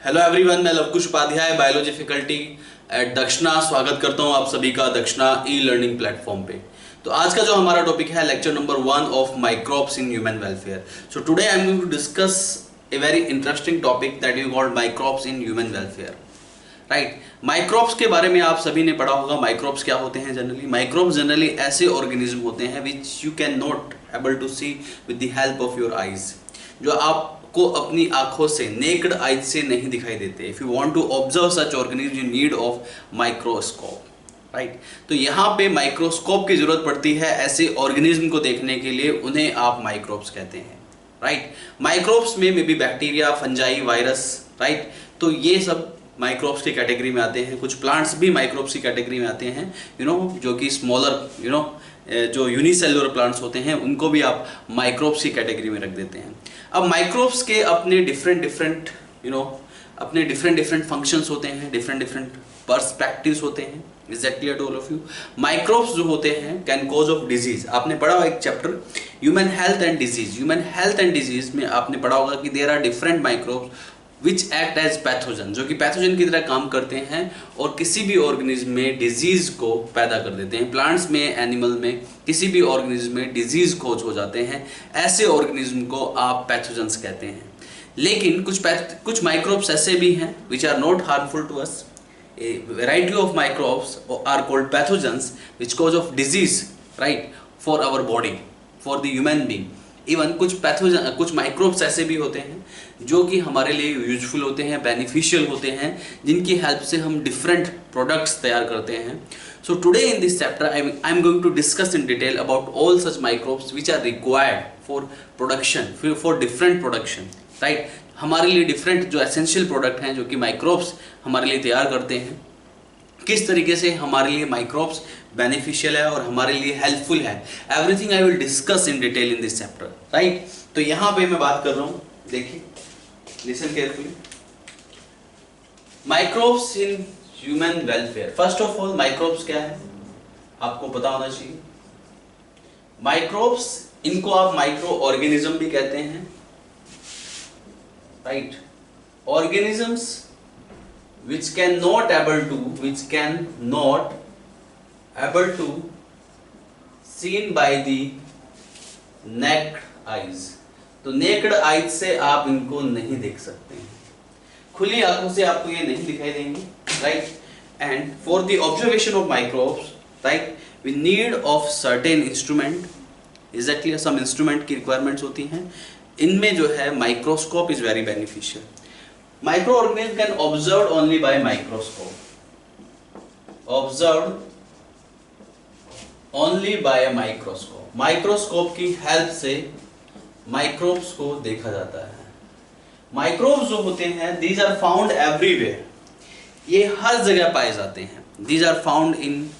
Hello everyone, मैं Lavkush Upadhyay biology faculty at Dakshana स्वागत करता हूं आप सभी का दक्षिणा ई लर्निंग प्लेटफॉर्म पे। तो आज का जो हमारा टॉपिक है lecture number 1 of microbes in human welfare. So today I am going to discuss a very interesting topic that you called microbes in human welfare. Right, microbes के बारे में आप सभी ने पढ़ा होगा। माइक्रोब्स क्या होते हैं जनरली? माइक्रोब्स जनरली ऐसे ऑर्गेनिज्म होते हैं which you can not able to see with the help of your eyes, जो आपको अपनी आंखों से नेक्ड आइज से नहीं दिखाई देते। If you want to observe such organism you need of microscope. Right, तो यहाँ पे माइक्रोस्कोप की जरूरत पड़ती है ऐसे ऑर्गेनिज्म को देखने के लिए, उन्हें आप माइक्रोब्स कहते हैं। राइट, माइक्रोब्स में may be bacteria, fungi, virus. Right, तो ये सब माइक्रोब्स की कैटेगरी में आते हैं। कुछ प्लांट्स भी माइक्रोब्स की कैटेगरी में आते हैं, जो कि स्मॉलर जो यूनिसेलुलर प्लांट्स होते हैं उनको भी आप माइक्रोब्स की कैटेगरी में रख देते हैं। अब माइक्रोब्स के अपने डिफरेंट फंक्शंस होते हैं, डिफरेंट पर्सपेक्टिव्स होते हैं। Is that clear to all of you? Microbes जो होते हैं कैन कॉज ऑफ डिजीज। आपने पढ़ा होगा एक chapter human health and disease. Human health and disease में आपने पढ़ा होगा कि there are different microbes which act as pathogen, जो कि पैथोजन की तरह काम करते हैं और किसी भी ऑर्गेनिज्म में डिजीज को पैदा कर देते हैं। प्लांट्स में, एनिमल में, किसी भी ऑर्गेनिज्म में डिजीज कोज हो जाते हैं। ऐसे ऑर्गेनिज्म को आप पैथोजन्स कहते हैं। लेकिन कुछ माइक्रोब्स ऐसे भी हैं which are not harmful to us. A variety of microbes are called pathogens which cause of disease, right, for our body, for the human being. Even कुछ माइक्रोब्स ऐसे भी होते हैं जो कि हमारे लिए यूजफुल होते हैं, बेनिफिशियल होते हैं, जिनकी हेल्प से हम डिफरेंट प्रोडक्ट्स तैयार करते हैं। So today in this chapter I am going to discuss in detail about all such microbes which are required for production, for different production. Right, हमारे लिए डिफरेंट जो एसेंशियल प्रोडक्ट हैं जो कि माइक्रोब्स हमारे लिए तैयार करते हैं, किस तरीके से हमारे लिए माइक्रोब्स बेनिफिशियल है और हमारे लिए हेल्पफुल है, everything I will discuss in detail in this chapter. Right, तो यहाँ पे मैं बात कर रहा हूँ, देखिए, listen carefully. Microbes in human welfare. First of all, microbes क्या है आपको पता होना चाहिए। माइक्रोब्स, इनको आप माइक्रो ऑर्गेनिज्म भी कहते हैं। Right, organisms which cannot able to seen by the naked eyes। तो naked eyes से आप इनको नहीं देख सकते हैं, खुली आंखों से आपको ये नहीं दिखाई देंगे। Right, and for the observation of microbes, right, we need of certain instrument. Exactly some instrument की रिक्वायरमेंट्स होती हैं। इनमें जो है microscope is very beneficial. Micro organism can observe only by microscope, observe only by microscope. Microscope की help से microbes को देखा जाता है। माइक्रोब्स जो होते हैं दीज आर फाउंड एवरीवेयर, ये हर जगह पाए जाते हैं। These are found in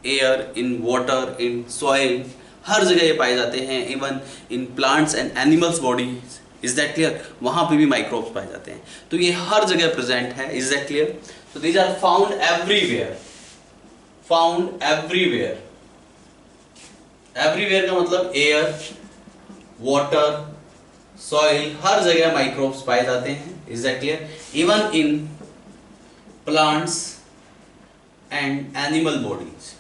air, in water, in soil, हर जगह ये पाए जाते हैं। Even in plants and animals body, is that clear? वहां पे भी माइक्रोब्स पाए जाते हैं। तो ये हर जगह प्रेजेंट है, इज दैट क्लियर? तो these are found everywhere, found everywhere. Everywhere का मतलब एयर, वाटर, सॉइल, हर जगह माइक्रोब्स पाए जाते हैं, is that clear? Even in plants and animal bodies.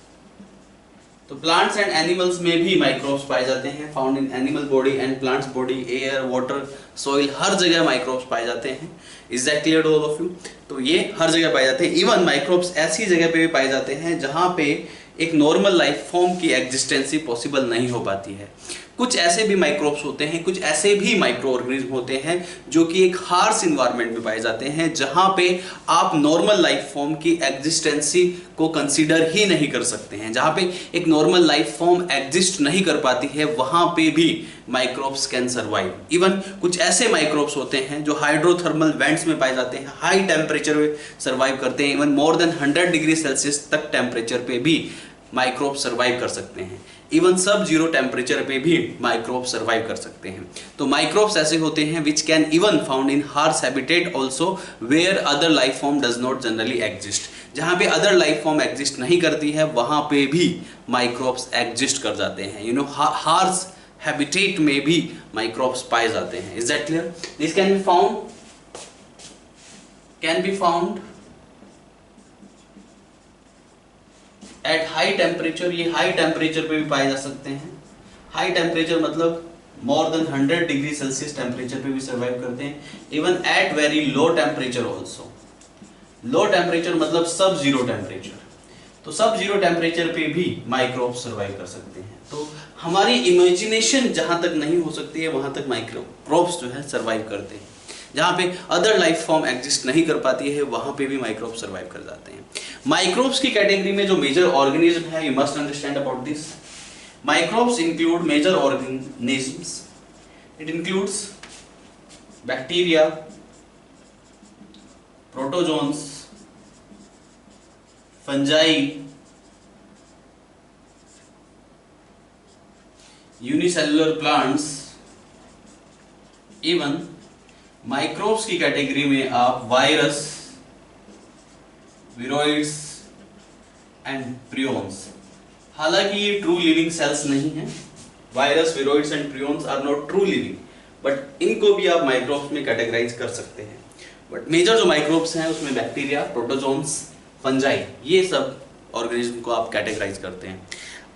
तो प्लांट्स एंड एनिमल्स में भी माइक्रोब्स पाए जाते हैं, found in animal body and plants body, air, water, soil, हर जगह माइक्रोब्स पाए जाते हैं। Is that clear to all of you? तो ये हर जगह पाए जाते हैं। इवन माइक्रोब्स ऐसी जगह पे भी पाए जाते हैं जहाँ पे एक नॉर्मल लाइफ फॉर्म की एग्जिस्टेंसी पॉसिबल नहीं हो पाती है। कुछ ऐसे भी माइक्रोब्स होते हैं, कुछ ऐसे भी माइक्रो ऑर्गेनिज्म होते हैं जो कि एक हार्श इन्वायरमेंट में पाए जाते हैं, जहां पे आप नॉर्मल लाइफ फॉर्म की एग्जिस्टेंसी को कंसीडर ही नहीं कर सकते हैं। जहां पे एक नॉर्मल लाइफ फॉर्म एग्जिस्ट नहीं कर पाती है, वहां पे भी माइक्रोब्स कैन सर्वाइव। इवन कुछ ऐसे माइक्रोब्स होते हैं जो हाइड्रोथर्मल वेंट्स में पाए जाते हैं, हाई टेम्परेचर में सर्वाइव करते हैं। Even more than 100 degree Celsius तक टेम्परेचर पे भी माइक्रोब सर्वाइव कर सकते हैं। इवन सब जीरो टेम्परेचर पे भी माइक्रोब सर्वाइव कर सकते हैं। तो माइक्रोब्स ऐसे होते हैं which can even found in harsh habitat also, where other life form does not generally exist. जहाँ पे अदर लाइफ फॉर्म एग्जिस्ट नहीं करती है वहाँ पे भी माइक्रोब्स एग्जिस्ट कर जाते हैं। हार्श हैबिटेट में भी माइक्रोब्स पाए जाते हैं। Is that clear? This can be found can be found at high temperature, ये हाई टेम्परेचर पे भी पाए जा सकते हैं। हाई टेम्परेचर मतलब more than 100 degree Celsius temperature पे भी सर्वाइव करते हैं। Even at very low temperature also. Low temperature मतलब सब जीरो टेम्परेचर, तो सब जीरो टेम्परेचर पे भी माइक्रोब्स सर्वाइव कर सकते हैं। तो हमारी इमेजिनेशन जहां तक नहीं हो सकती है वहां तक माइक्रोब्स जो है सर्वाइव करते हैं। जहां पे अदर लाइफ फॉर्म एग्जिस्ट नहीं कर पाती है वहां पे भी माइक्रोब्स सर्वाइव कर जाते हैं। माइक्रोब्स की कैटेगरी में जो मेजर ऑर्गेनिज्म है, you must understand about this. Microbes include major organisms, it includes bacteria, protozoans, fungi, unicellular plants. Even microbes की कैटेगरी में आप वायरस, विरोइड्स एंड प्रियॉन्स, हालांकि ये ट्रू लिविंग सेल्स नहीं है, virus, viroids and prions are not true living, but इनको भी आप माइक्रोब्स में कैटेगराइज कर सकते हैं। बट मेजर जो माइक्रोब्स हैं उसमें बैक्टीरिया, प्रोटोजोन्स, फंजाई, ये सब ऑर्गेनिज्म को आप कैटेगराइज करते हैं।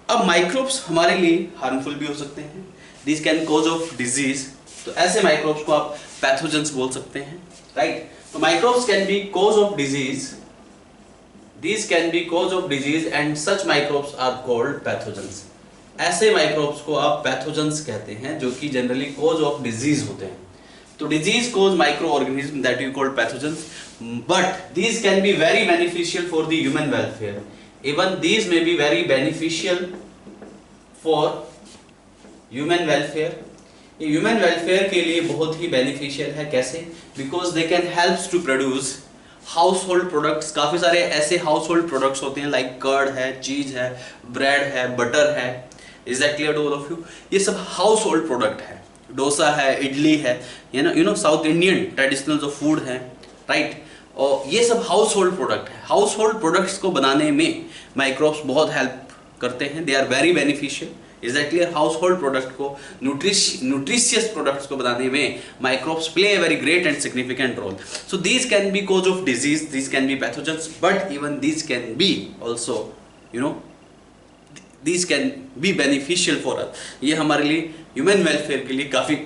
अब माइक्रोब्स हमारे लिए हार्मफुल भी हो सकते हैं, this can cause of disease, तो ऐसे माइक्रोब्स को आप पैथोजेंस बोल सकते हैं, राइट। तो microbes can be cause of disease, these can be cause of disease and such microbes are called pathogens। ऐसे माइक्रोब्स को आप पैथोजेंस कहते हैं जो कि जनरली कॉज ऑफ डिजीज होते हैं। तो disease cause micro organism that you called pathogens, but these can be very beneficial for the human welfare, even these may be very beneficial for human welfare। ये human welfare के लिए बहुत ही beneficial है। कैसे? Because they can helps to produce house hold products. काफ़ी सारे ऐसे हाउस होल्ड प्रोडक्ट्स होते हैं लाइक कर्ड है, चीज़ है, ब्रेड है, बटर है। Is that clear to all of you? ये सब हाउस होल्ड प्रोडक्ट है। डोसा है, इडली है, you know south Indian traditional जो फूड है, राइट। और ये सब हाउस होल्ड प्रोडक्ट है। हाउस होल्ड प्रोडक्ट्स को बनाने में माइक्रोब्स बहुत हेल्प करते हैं, they are very beneficial. Is that clear? House hold product को, न्यूट्रिशियस प्रोडक्ट्स को बनाने में microbes play a very great and significant role. So these can be cause of disease, these can be pathogens, but even these can B also, you know, these can be beneficial for us. ये हमारे लिए human welfare के लिए काफ़ी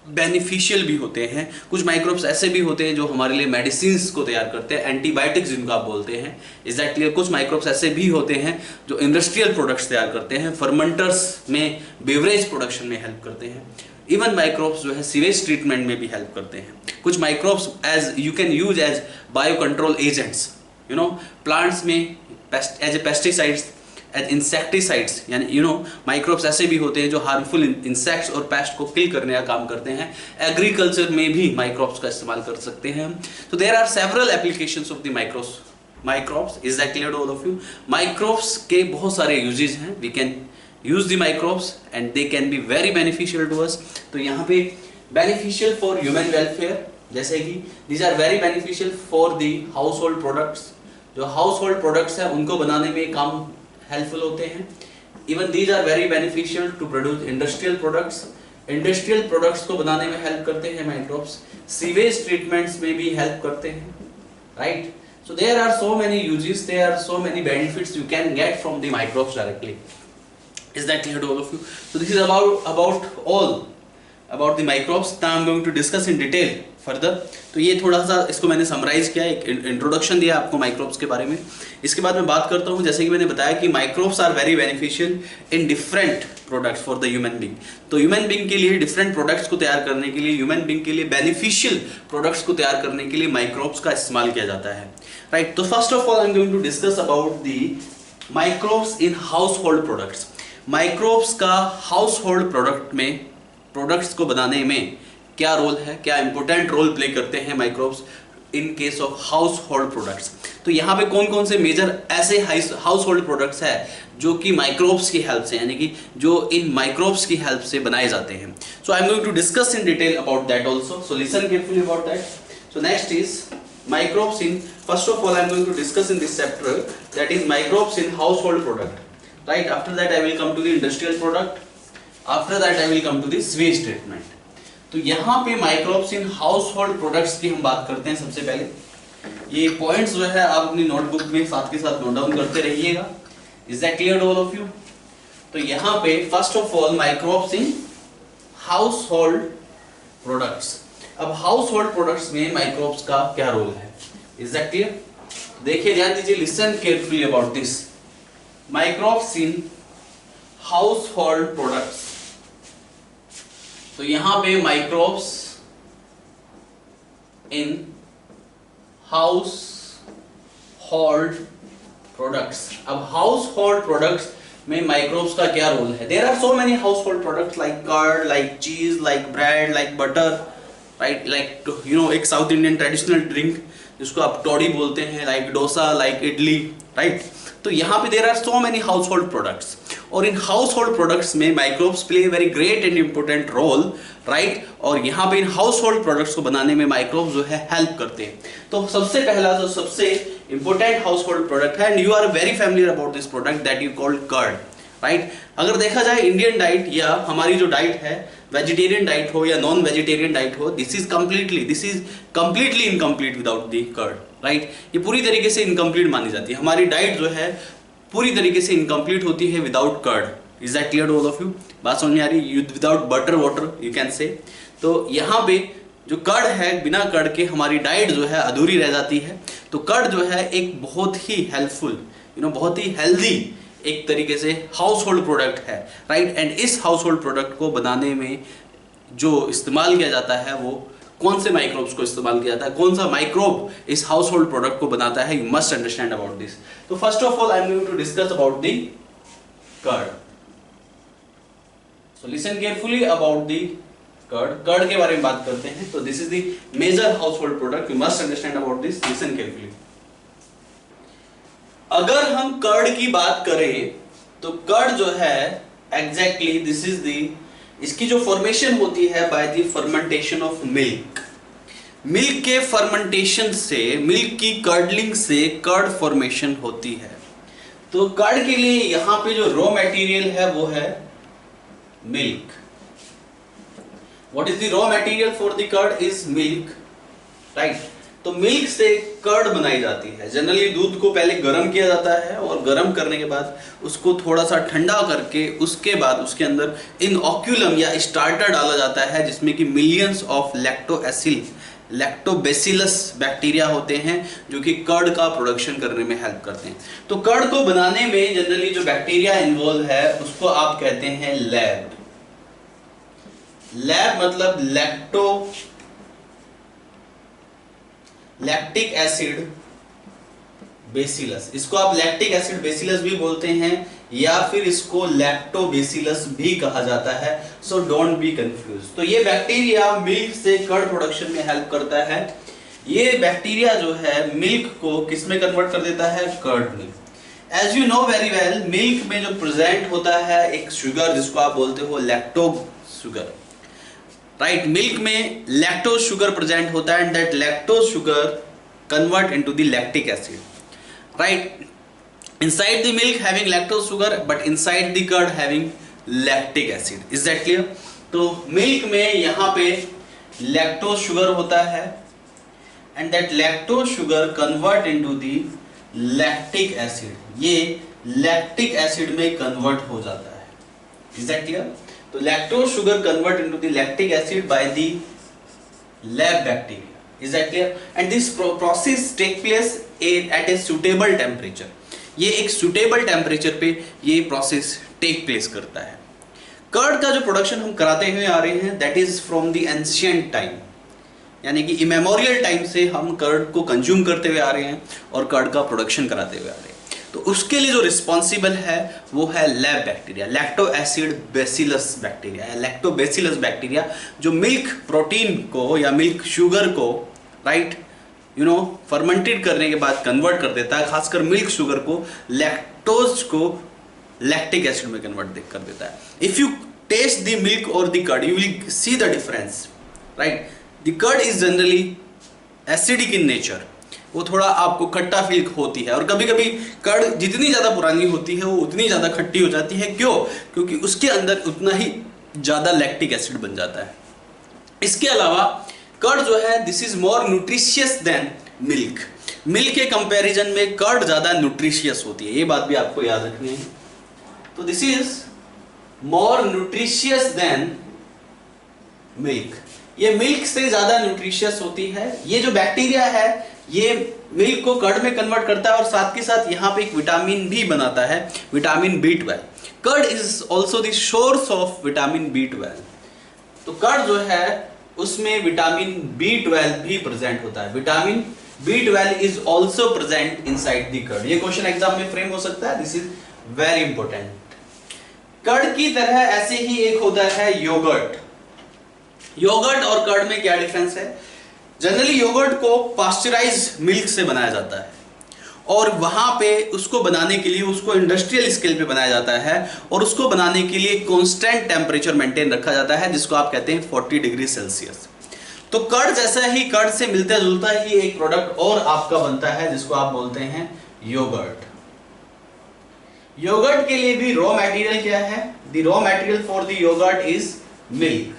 beneficial भी होते हैं। कुछ माइक्रोब्स ऐसे भी होते हैं जो हमारे लिए मेडिसिन को तैयार करते हैं, एंटीबायोटिक्स जिनको आप बोलते हैं। Is that clear? कुछ माइक्रोब्स ऐसे भी होते हैं जो इंडस्ट्रियल प्रोडक्ट्स तैयार करते हैं, फर्मेंटर्स में, बेवरेज प्रोडक्शन में हेल्प करते हैं। इवन माइक्रोब्स जो है सीवेज ट्रीटमेंट में भी हेल्प करते हैं। कुछ microbes as you can use as bio control agents, you know, plants में as a pesticides, as insecticides, यानी यू नो माइक्रोब्स ऐसे भी होते हैं जो हार्मफुल इंसेक्ट्स और पेस्ट को किल करने का काम करते हैं। एग्रीकल्चर में भी माइक्रोब्स का इस्तेमाल कर सकते हैं। तो there are several applications of the microbes. Is that clear to all of you? Microbes के बहुत सारे यूजेस हैं। We can use the microbes and they can be very beneficial to us. तो यहाँ पे बेनिफिशियल फॉर ह्यूमन वेलफेयर, जैसे कि these are very beneficial for the house hold products. जो हाउस होल्ड प्रोडक्ट्स हैं उनको बनाने में काम हेल्पफुल होते हैं। Even these are very beneficial to produce industrial products. Industrial products को बनाने में हेल्प करते हैं माइक्रोब्स। सीवेज ट्रीटमेंट्स में भी हेल्प करते हैं, right. So there are so many uses, there are so many benefits you can get from the microbes directly. Is that clear to all of you? So this is about all about the microbes. Now I'm going to discuss in detail further. तो ये थोड़ा सा इसको मैंने summarise किया, एक introduction दिया आपको माइक्रोब्स के बारे में। इसके बाद मैं बात करता हूँ, जैसे कि मैंने बताया कि microbes are very beneficial in different products for the human being. तो ह्यूमन बीइंग के लिए डिफरेंट प्रोडक्ट्स को तैयार करने के लिए, ह्यूमन बीइंग के लिए बेनिफिशियल प्रोडक्ट्स को तैयार करने के लिए माइक्रोब्स का इस्तेमाल किया जाता है, राइट। तो first of all I am going to discuss about the microbes in house hold products. Microbes का हाउस होल्ड प्रोडक्ट में, प्रोडक्ट्स को बनाने में क्या रोल है, क्या इंपॉर्टेंट रोल प्ले करते हैं microbes in case of house hold products. तो यहाँ पे कौन कौन से मेजर ऐसे हाउस होल्ड प्रोडक्ट्स है जो कि माइक्रोब्स की हेल्प से, यानी कि जो इन माइक्रोब्स की हेल्प से बनाए जाते हैं। So I am going to discuss in detail about that also, so listen carefully about that. So next is microbes in, first of all I am going to discuss in this chapter, that is microbes in household product, right. After that I will come to the industrial product, after that I will come to the sewage treatment। तो यहाँ पे microbes in household products की हम बात करते हैं सबसे पहले। ये पॉइंट्स जो है आप अपनी नोटबुक में साथ के साथ नोट डाउन करते रहिएगा। Is that clear to all of you? तो यहाँ पे first of all microbes in house hold products. अब हाउस होल्ड प्रोडक्ट्स में माइक्रोब्स का क्या रोल है? Is that clear? देखिए, ध्यान दीजिए, listen carefully about this. Microbes in house hold products, तो यहां पे microbes in house hold products. अब हाउस होल्ड प्रोडक्ट्स में माइक्रोब्स का क्या रोल है? There are so many house hold products like curd, like cheese, like bread, like butter, right, like you know एक south Indian traditional drink जिसको आप toddy बोलते हैं, like dosa, like idli, right. तो यहाँ पे there are so many house hold products, और इन हाउस होल्ड प्रोडक्ट्स में microbes play very great and important role, right. और यहाँ पे इन हाउस होल्ड प्रोडक्ट्स को बनाने में माइक्रोब्स जो है हेल्प करते हैं। तो सबसे पहला जो सबसे इंपॉर्टेंट हाउस होल्ड प्रोडक्ट है, and you are very familiar about this product, that you called curd, right. अगर देखा जाए इंडियन डाइट या हमारी जो डाइट है, वेजिटेरियन डाइट हो या नॉन वेजिटेरियन डाइट हो, this is completely incomplete without the curd, right. ये पूरी तरीके से इनकम्प्लीट मानी जाती है। हमारी डाइट जो है पूरी तरीके से इनकम्प्लीट होती है without curd. Is that clear to all of you? बात समझ में आ रही? Without butter water you can say. तो यहाँ पे जो कर्ड है, बिना कर्ड के हमारी डाइट जो है अधूरी रह जाती है। तो कर्ड जो है एक बहुत ही हेल्पफुल, बहुत ही हेल्दी एक तरीके से हाउस होल्ड प्रोडक्ट है, राइट। एंड इस हाउस होल्ड प्रोडक्ट को बनाने में जो इस्तेमाल किया जाता है, वो कौन से माइक्रोब्स को इस्तेमाल किया जाता है, कौन सा माइक्रोब इस हाउस होल्ड प्रोडक्ट को बनाता है, you must understand about this. तो first of all I am going to discuss about the curd. So listen carefully about the curd के बारे में बात करते हैं। तो this is the major house hold product, you must understand about this, listen carefully. अगर हम curd की बात करें तो कर्ड जो है एग्जैक्टली दिस इज दी, इसकी जो फॉर्मेशन होती है by the fermentation of milk. Milk के फर्मेंटेशन से, मिल्क की कर्डलिंग से कर्ड फॉर्मेशन होती है। तो कर्ड के लिए यहां पे जो रॉ मटेरियल है वो है milk. What is the raw material for the curd? Is milk, right. तो मिल्क से कर्ड बनाई जाती है। जनरली दूध को पहले गर्म किया जाता है, और गर्म करने के बाद उसको थोड़ा सा ठंडा करके उसके बाद उसके अंदर इनओक्यूलम या स्टार्टर डाला जाता है, जिसमें कि मिलियंस ऑफ लैक्टोबैसिलस बैक्टीरिया होते हैं जो कि कर्ड का प्रोडक्शन करने में हेल्प करते हैं। तो कर्ड को बनाने में जनरली जो बैक्टीरिया इन्वॉल्व है उसको आप कहते हैं लैब। लैब मतलब लैक्टिक एसिड बेसिलस। इसको आप लैक्टिक एसिड बेसिलस भी बोलते हैं, या फिर इसको लैक्टोबैसिलस भी कहा जाता है। So don't be confuse. तो ये बैक्टीरिया मिल्क से कर्ड प्रोडक्शन में हेल्प करता है। ये बैक्टीरिया जो है मिल्क को किस में कन्वर्ट कर देता है? कर्ड में। As you know very well, milk में जो प्रेजेंट होता है एक शुगर जिसको आप बोलते हो लैक्टोज शुगर, राइट। मिल्क में लैक्टोज शुगर प्रेजेंट होता है, and that lactose sugar convert into the lactic acid, right. inside the milk having lactose sugar but inside the curd having lactic acid. is that clear? तो milk में यहाँ पे lactose sugar होता है, and that lactose sugar convert into the lactic acid. ये lactic acid में convert हो जाता है। Is that clear? तो lactose sugar convert into the lactic acid by the lab bacteria. Is that clear? And this process take place at a suitable temperature. ये एक suitable temperature पे ये process take place करता है। Curd का जो production हम कराते हुए आ रहे हैं, that is from the ancient time, यानी कि इमेमोरियल टाइम से हम कर्ड को कंज्यूम करते हुए आ रहे हैं और कर्ड का प्रोडक्शन कराते हुए आ रहे हैं। तो उसके लिए जो रिस्पॉन्सिबल है वो है lab bacteria, lacto acid bacillus bacteria, lactobacillus bacteria, जो मिल्क प्रोटीन को या मिल्क शुगर को, राइट, फर्मेंटेड करने के बाद कन्वर्ट कर देता है। खासकर मिल्क शुगर को, लैक्टोज को लैक्टिक एसिड में कन्वर्ट कर देता है। If you taste the milk और the curd, you will see the difference, right. The curd is generally acidic in nature, वो थोड़ा आपको खट्टा फील होती है, और कभी कभी कर्ड जितनी ज़्यादा पुरानी होती है वो उतनी ज़्यादा खट्टी हो जाती है। क्यों? क्योंकि उसके अंदर उतना ही ज़्यादा लैक्टिक एसिड बन जाता है। इसके अलावा कर्ड जो है this is more nutritious than milk. Milk के कंपैरिजन में कर्ड ज्यादा न्यूट्रिशियस होती है, ये बात भी आपको याद रखनी है। तो this is more nutritious than milk, ये मिल्क से ज्यादा न्यूट्रिशियस होती है। ये जो बैक्टीरिया है ये मिल्क को कर्ड में कन्वर्ट करता है और साथ के साथ यहाँ पे एक विटामिन भी बनाता है, vitamin B12। Curd is also the source of vitamin B12। तो कर्ड जो है उसमें विटामिन B12 भी प्रेजेंट होता है। Vitamin B12 is also present inside the curd. ये क्वेश्चन एग्जाम में फ्रेम हो सकता है, this is very important. Curd की तरह ऐसे ही एक होता है योगर्ट। योगर्ट और कर्ड में क्या डिफरेंस है? जनरली योगर्ट को पास्चराइज्ड मिल्क से बनाया जाता है और वहां पे उसको बनाने के लिए उसको इंडस्ट्रियल स्केल पे बनाया जाता है और उसको बनाने के लिए कांस्टेंट टेम्परेचर मेंटेन रखा जाता है जिसको आप कहते हैं 40 डिग्री सेल्सियस। तो कर्ड जैसा ही, कर्ड से मिलता जुलता ही एक प्रोडक्ट और आपका बनता है जिसको आप बोलते हैं योगर्ट। योगर्ट के लिए भी रॉ मटेरियल क्या है? The raw material for the yogurt is milk.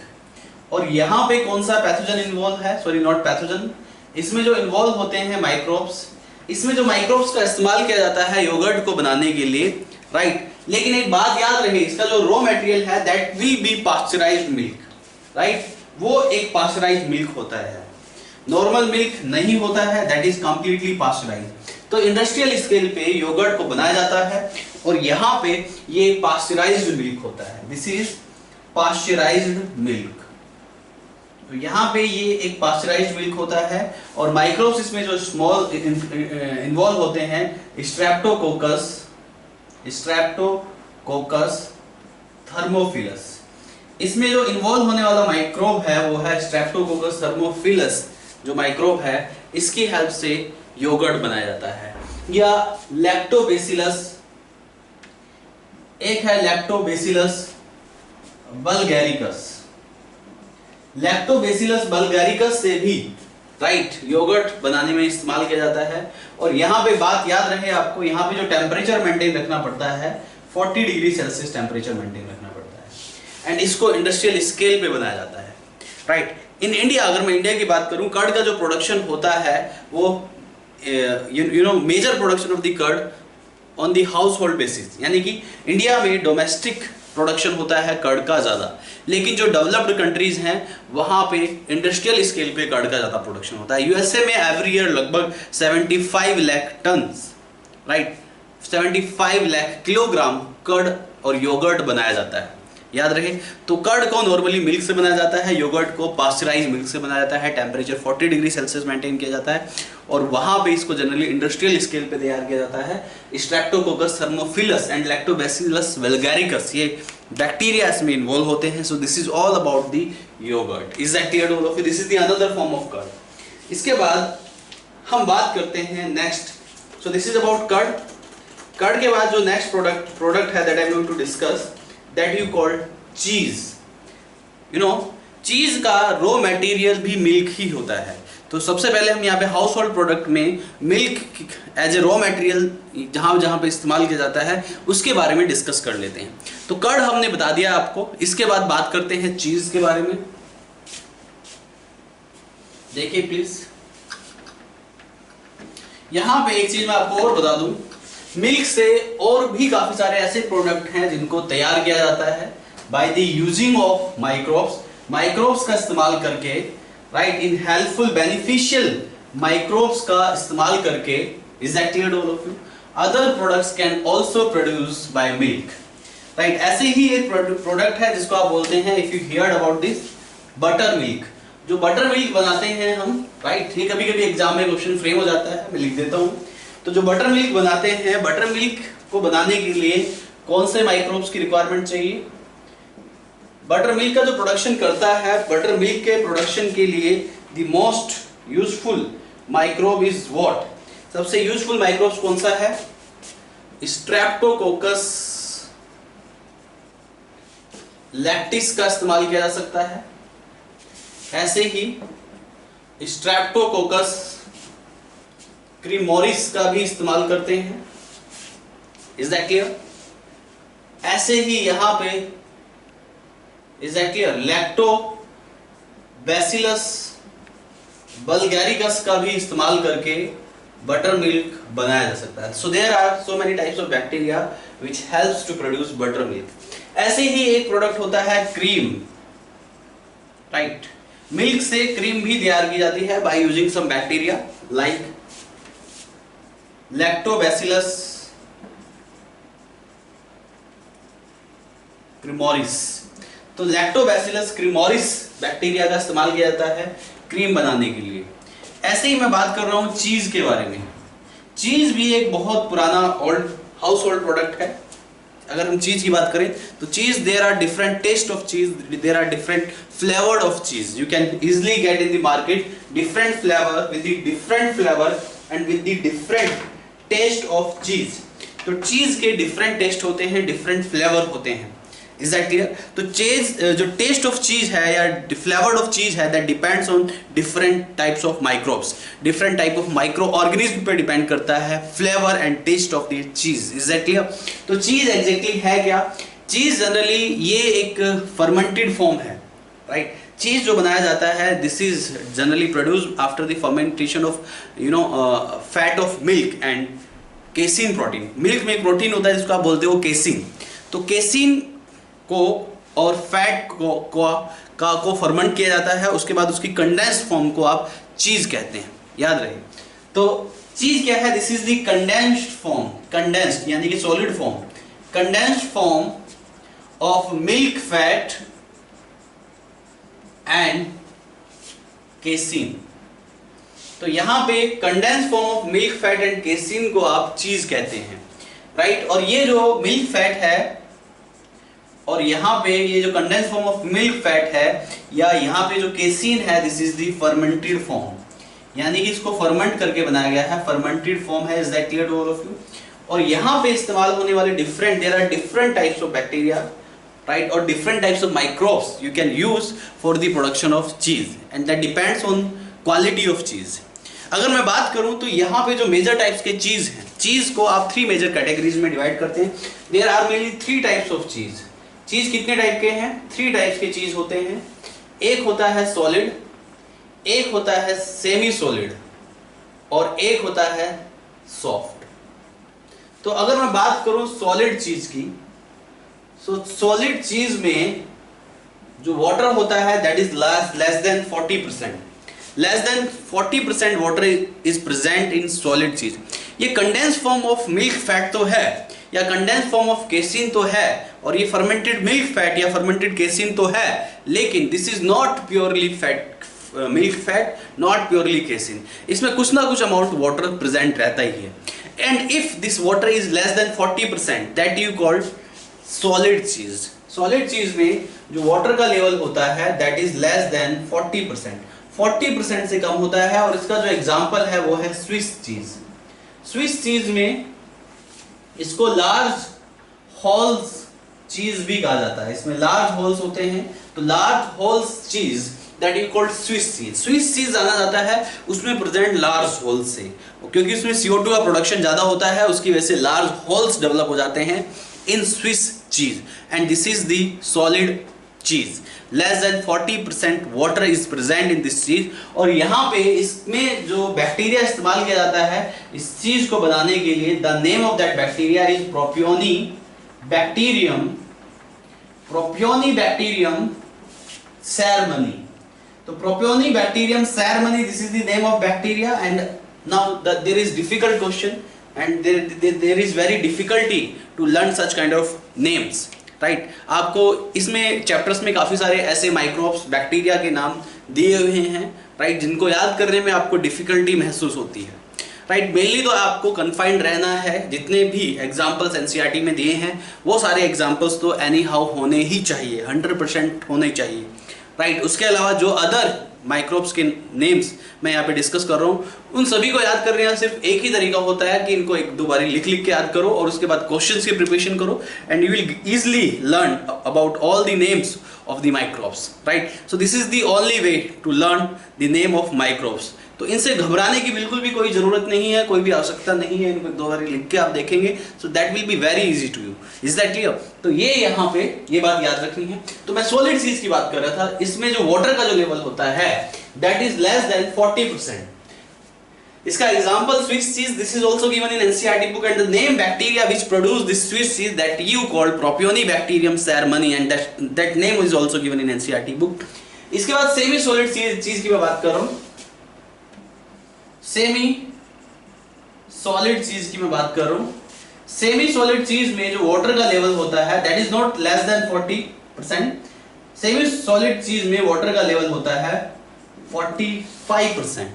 और यहां पे कौन सा पैथोजन इन्वॉल्व है? सॉरी नॉट पैथोजन, इसमें जो इन्वॉल्व होते हैं माइक्रोब्स। इसमें जो माइक्रोब्स का इस्तेमाल किया जाता है योगर्ट को बनाने के लिए, राइट। लेकिन एक बात याद रहे, इसका जो रॉ मटेरियल है that will be pasteurized milk, right. वो एक पास्चराइज्ड मिल्क होता है, नॉर्मल मिल्क नहीं होता है, दैट इज कंप्लीटली पास्चराइज्ड। तो इंडस्ट्रियल स्केल पे योगर्ट को बनाया जाता है और यहाँ पे ये पास्चराइज्ड मिल्क होता है, दिस इज पास्चराइज्ड मिल्क। तो यहाँ पे ये एक पास्चराइज्ड मिल्क होता है और माइक्रोब्स इसमें जो स्मॉल इन्वॉल्व होते हैं स्ट्रेप्टोकोकस थर्मोफिलस। इसमें जो इन्वॉल्व होने वाला माइक्रोब है वो है स्ट्रेप्टोकोकस थर्मोफिलस। जो माइक्रोब है इसकी हेल्प से योगर्ट बनाया जाता है। या लैक्टोबैसिलस, एक है लैक्टोबैसिलस बल्गैरिकस। लैक्टोबैसिलस बल्गैरिकस से भी, राइट, योगर्ट बनाने में इस्तेमाल किया जाता है। और यहाँ पे बात याद रहे आपको, यहाँ पे जो टेम्परेचर मेंटेन रखना पड़ता है 40 डिग्री सेल्सियस टेम्परेचर मेंटेन रखना पड़ता है एंड इसको इंडस्ट्रियल स्केल पे बनाया जाता है, राइट। इन इंडिया, अगर मैं इंडिया की बात करूं, कर्ड का जो प्रोडक्शन होता है वो you know major production of the curd on the household basis, यानी कि इंडिया में डोमेस्टिक प्रोडक्शन होता है कर्ड का ज़्यादा। लेकिन जो डेवलप्ड कंट्रीज हैं वहाँ पे इंडस्ट्रियल स्केल पे कर्ड का ज़्यादा प्रोडक्शन होता है। यूएसए में एवरी ईयर लगभग 75 lakh ton, right, 75 lakh kilogram curd और योगर्ट बनाया जाता है, याद रहे। तो कर्ड को नॉर्मली मिल्क से बनाया जाता है, योगर्ट को पास्चराइज मिल्क से बनाया जाता है, टेम्परेचर 40 डिग्री सेल्सियस मेंटेन किया जाता है और वहाँ पे इसको जनरली इंडस्ट्रियल स्केल पे तैयार किया जाता है। Streptococcus thermophilus and lactobacillus bulgaricus, ये बैक्टीरिया इसमें इन्वॉल्व होते हैं। So this is all about the yogurt. Is that clear all of you? This is the another form of curd. इसके बाद हम बात करते हैं next. So this is about curd. Curd के बाद जो नेक्स्ट प्रोडक्ट है that I am going to discuss, that you called cheese. You know cheese का रॉ मटेरियल भी मिल्क ही होता है। तो सबसे पहले हम यहाँ पे हाउस होल्ड प्रोडक्ट में milk as a raw material जहाँ जहाँ पे इस्तेमाल किया जाता है उसके बारे में डिस्कस कर लेते हैं। तो कर्ड हमने बता दिया आपको। इसके बाद बात करते हैं चीज के बारे में। देखिए प्लीज, यहाँ पे एक चीज मैं आपको और बता दूं, मिल्क से और भी काफी सारे ऐसे प्रोडक्ट हैं जिनको तैयार किया जाता है by the using of microbes का इस्तेमाल करके, राइट, इन हेल्पफुल बेनिफिशियल माइक्रोब्स का इस्तेमाल करके। Is that clear all of you? Other products can also produce by milk, right. ऐसे ही एक प्रोडक्ट है जिसको आप बोलते हैं, if you heard about this, butter milk. जो बटर मिल्क बनाते हैं हम, राइट, ये कभी कभी एग्जाम में क्वेश्चन फ्रेम हो जाता है, मैं लिख देता हूँ। तो जो बटर मिल्क बनाते हैं, बटर मिल्क को बनाने के लिए कौन से माइक्रोब्स की रिक्वायरमेंट चाहिए? बटर मिल्क का जो प्रोडक्शन करता है, बटर मिल्क के प्रोडक्शन के लिए the most useful microbe is what? सबसे यूजफुल माइक्रोब्स कौन सा है? स्ट्रेप्टोकोकस लैक्टिस का इस्तेमाल किया जा सकता है। ऐसे ही स्ट्रेप्टोकोकस क्रीमोरिस का भी इस्तेमाल करते हैं। Is that clear? ऐसे ही यहां पे इज दैट क्लियर, लैक्टोबैसिलस बल्गैरिकस का भी इस्तेमाल करके बटर मिल्क बनाया जा सकता है। So there are so many types of bacteria which helps to produce butter milk. ऐसे ही एक प्रोडक्ट होता है क्रीम, राइट। मिल्क से क्रीम भी तैयार की जाती है by using some bacteria like lactobacillus cremoris. तो लैक्टोबैसिलस क्रीमोरिस बैक्टीरिया का इस्तेमाल किया जाता है क्रीम बनाने के लिए। ऐसे ही मैं बात कर रहा हूं चीज के बारे में। चीज भी एक बहुत पुराना ओल्ड हाउस होल्ड प्रोडक्ट है। अगर हम चीज की बात करें तो cheese, there are different taste of cheese, there are different flavour of cheese. You can easily get in the market different flavour with the different flavour and with the different taste of cheese. तो चीज के different test होते हैं, different flavour होते हैं। Is that clear? तो चीज, जो टेस्ट ऑफ चीज है या फ्लेवर ऑफ चीज है, that depends on different types of microbes, different type of micro organism पे डिपेंड करता है flavour and taste of the cheese. Is that clear? तो चीज एग्जैक्टली है क्या? चीज जनरली ये एक फर्मेंटेड फॉर्म है, राइट। चीज जो बनाया जाता है, this is generally produced after the fermentation of fat of milk and casein protein. Milk में एक प्रोटीन होता है जिसको आप बोलते हो केसिन। तो केसिन को और फैट को फर्मेंट किया जाता है, उसके बाद उसकी कंडेंस्ड फॉर्म को आप चीज कहते हैं, याद रहे। तो चीज क्या है? This is the condensed form, condensed यानी कि solid form, condensed form of milk fat and casein. तो यहां पे condensed form of milk fat and casein को आप चीज कहते हैं, राइट। और ये जो मिल्क फैट है और यहाँ पे ये जो condense form of milk fat है या यहाँ पे जो केसिन है, this is the fermented form, यानी कि इसको फर्मेंट करके बनाया गया है, फर्मेंटेड फॉर्म है। Is that clear to all of you? और यहाँ पे इस्तेमाल होने वाले there are different types of bacteria, right, और different types of microbes you can use for the production of cheese and that depends on quality of चीज। अगर मैं बात करूं तो यहाँ पे जो मेजर टाइप्स के चीज हैं, चीज को आप 3 मेजर कैटेगरीज में डिवाइड करते हैं। There are mainly 3 types of cheese. Cheese कितने टाइप के हैं? 3 टाइप्स के चीज होते हैं। एक होता है सॉलिड, एक होता है सेमी सॉलिड और एक होता है सॉफ्ट। तो अगर मैं बात करूं सॉलिड चीज की, सो सॉलिड चीज में जो वाटर होता है that is less than 40%, less than 40% water is present in solid चीज। ये condense form of milk fat तो है या कंडेंस फॉर्म ऑफ केसिन तो है और ये फर्मेंटेड मिल्क फैट या फर्मेंटेड केसिन तो है, लेकिन this is not purely fat milk fat, not purely casein. इसमें कुछ ना कुछ अमाउंट वाटर प्रेजेंट रहता ही है। And if this water is less than 40% that you called solid चीज। सॉलिड चीज में जो वाटर का लेवल होता है दैट इज लेस देन 40%, 40% से कम होता है। और इसका जो एग्जाम्पल है वो है स्विस चीज। स्विस चीज में इसको लार्ज होल्स चीज भी कहा जाता है, इसमें लार्ज होल्स होते हैं। तो लार्ज होल्स चीज that you called Swiss cheese. Swiss cheese जाना जाता है उसमें प्रेजेंट लार्ज होल्स से, क्योंकि उसमें CO2 का प्रोडक्शन ज्यादा होता है, उसकी वजह से लार्ज होल्स डेवलप हो जाते हैं in swiss cheese. And this is the solid cheese. Less than 40% water is present in this cheese. और यहाँ पे इसमें जो बैक्टीरिया इस्तेमाल किया जाता है इस चीज को बनाने के लिए, the name of that bacteria is propioni bacterium, propioni bacterium shermanii. तो propioni bacterium shermanii, this is the name of bacteria. And now there is difficult question and there is very difficulty to learn such kind of names, right. आपको इसमें chapters में काफी सारे ऐसे microbes bacteria के नाम दिए हुए हैं, राइट, जिनको याद करने में आपको डिफिकल्टी महसूस होती है, राइट। मेनली तो आपको कन्फाइंड रहना है, जितने भी एग्जाम्पल्स एनसीईआरटी में दिए हैं वो सारे एग्जाम्पल्स तो एनी हाउ होने ही चाहिए, 100% होने चाहिए, राइट। उसके अलावा जो अदर माइक्रोब्स के नेम्स मैं यहाँ पे डिस्कस कर रहा हूँ उन सभी को याद करने का सिर्फ एक ही तरीका होता है कि इनको 1-2 बार लिख के याद करो और उसके बाद क्वेश्चंस की प्रिपरेशन करो and you will easily learn about all the names of the microbes, right. So this is the only way to learn the name of microbes. तो इनसे घबराने की बिल्कुल भी कोई जरूरत नहीं है, कोई भी आवश्यकता नहीं है। इनको 2 बार लिख के आप देखेंगे, so that will be very easy to you. Is that clear? तो ये यहाँ पे ये बात याद रखनी है। तो मैं सॉलिड चीज की बात कर रहा था, इसमें जो वाटर का जो लेवल होता है दैट इज लेस देन 40%। इसका example sweet cheese, this is also given in NCERT book, and the name bacteria which produce this sweet cheese that you called propionibacterium shermanii, and that name is also given in NCERT book. इसके बाद semi solid चीज की मैं बात कर रहा हूं, semi solid चीज की मैं बात कर रहा हूं। सेमी सॉलिड चीज में जो वाटर का लेवल होता है that is not less than 40%। Semi solid चीज में वाटर का लेवल होता है 45%।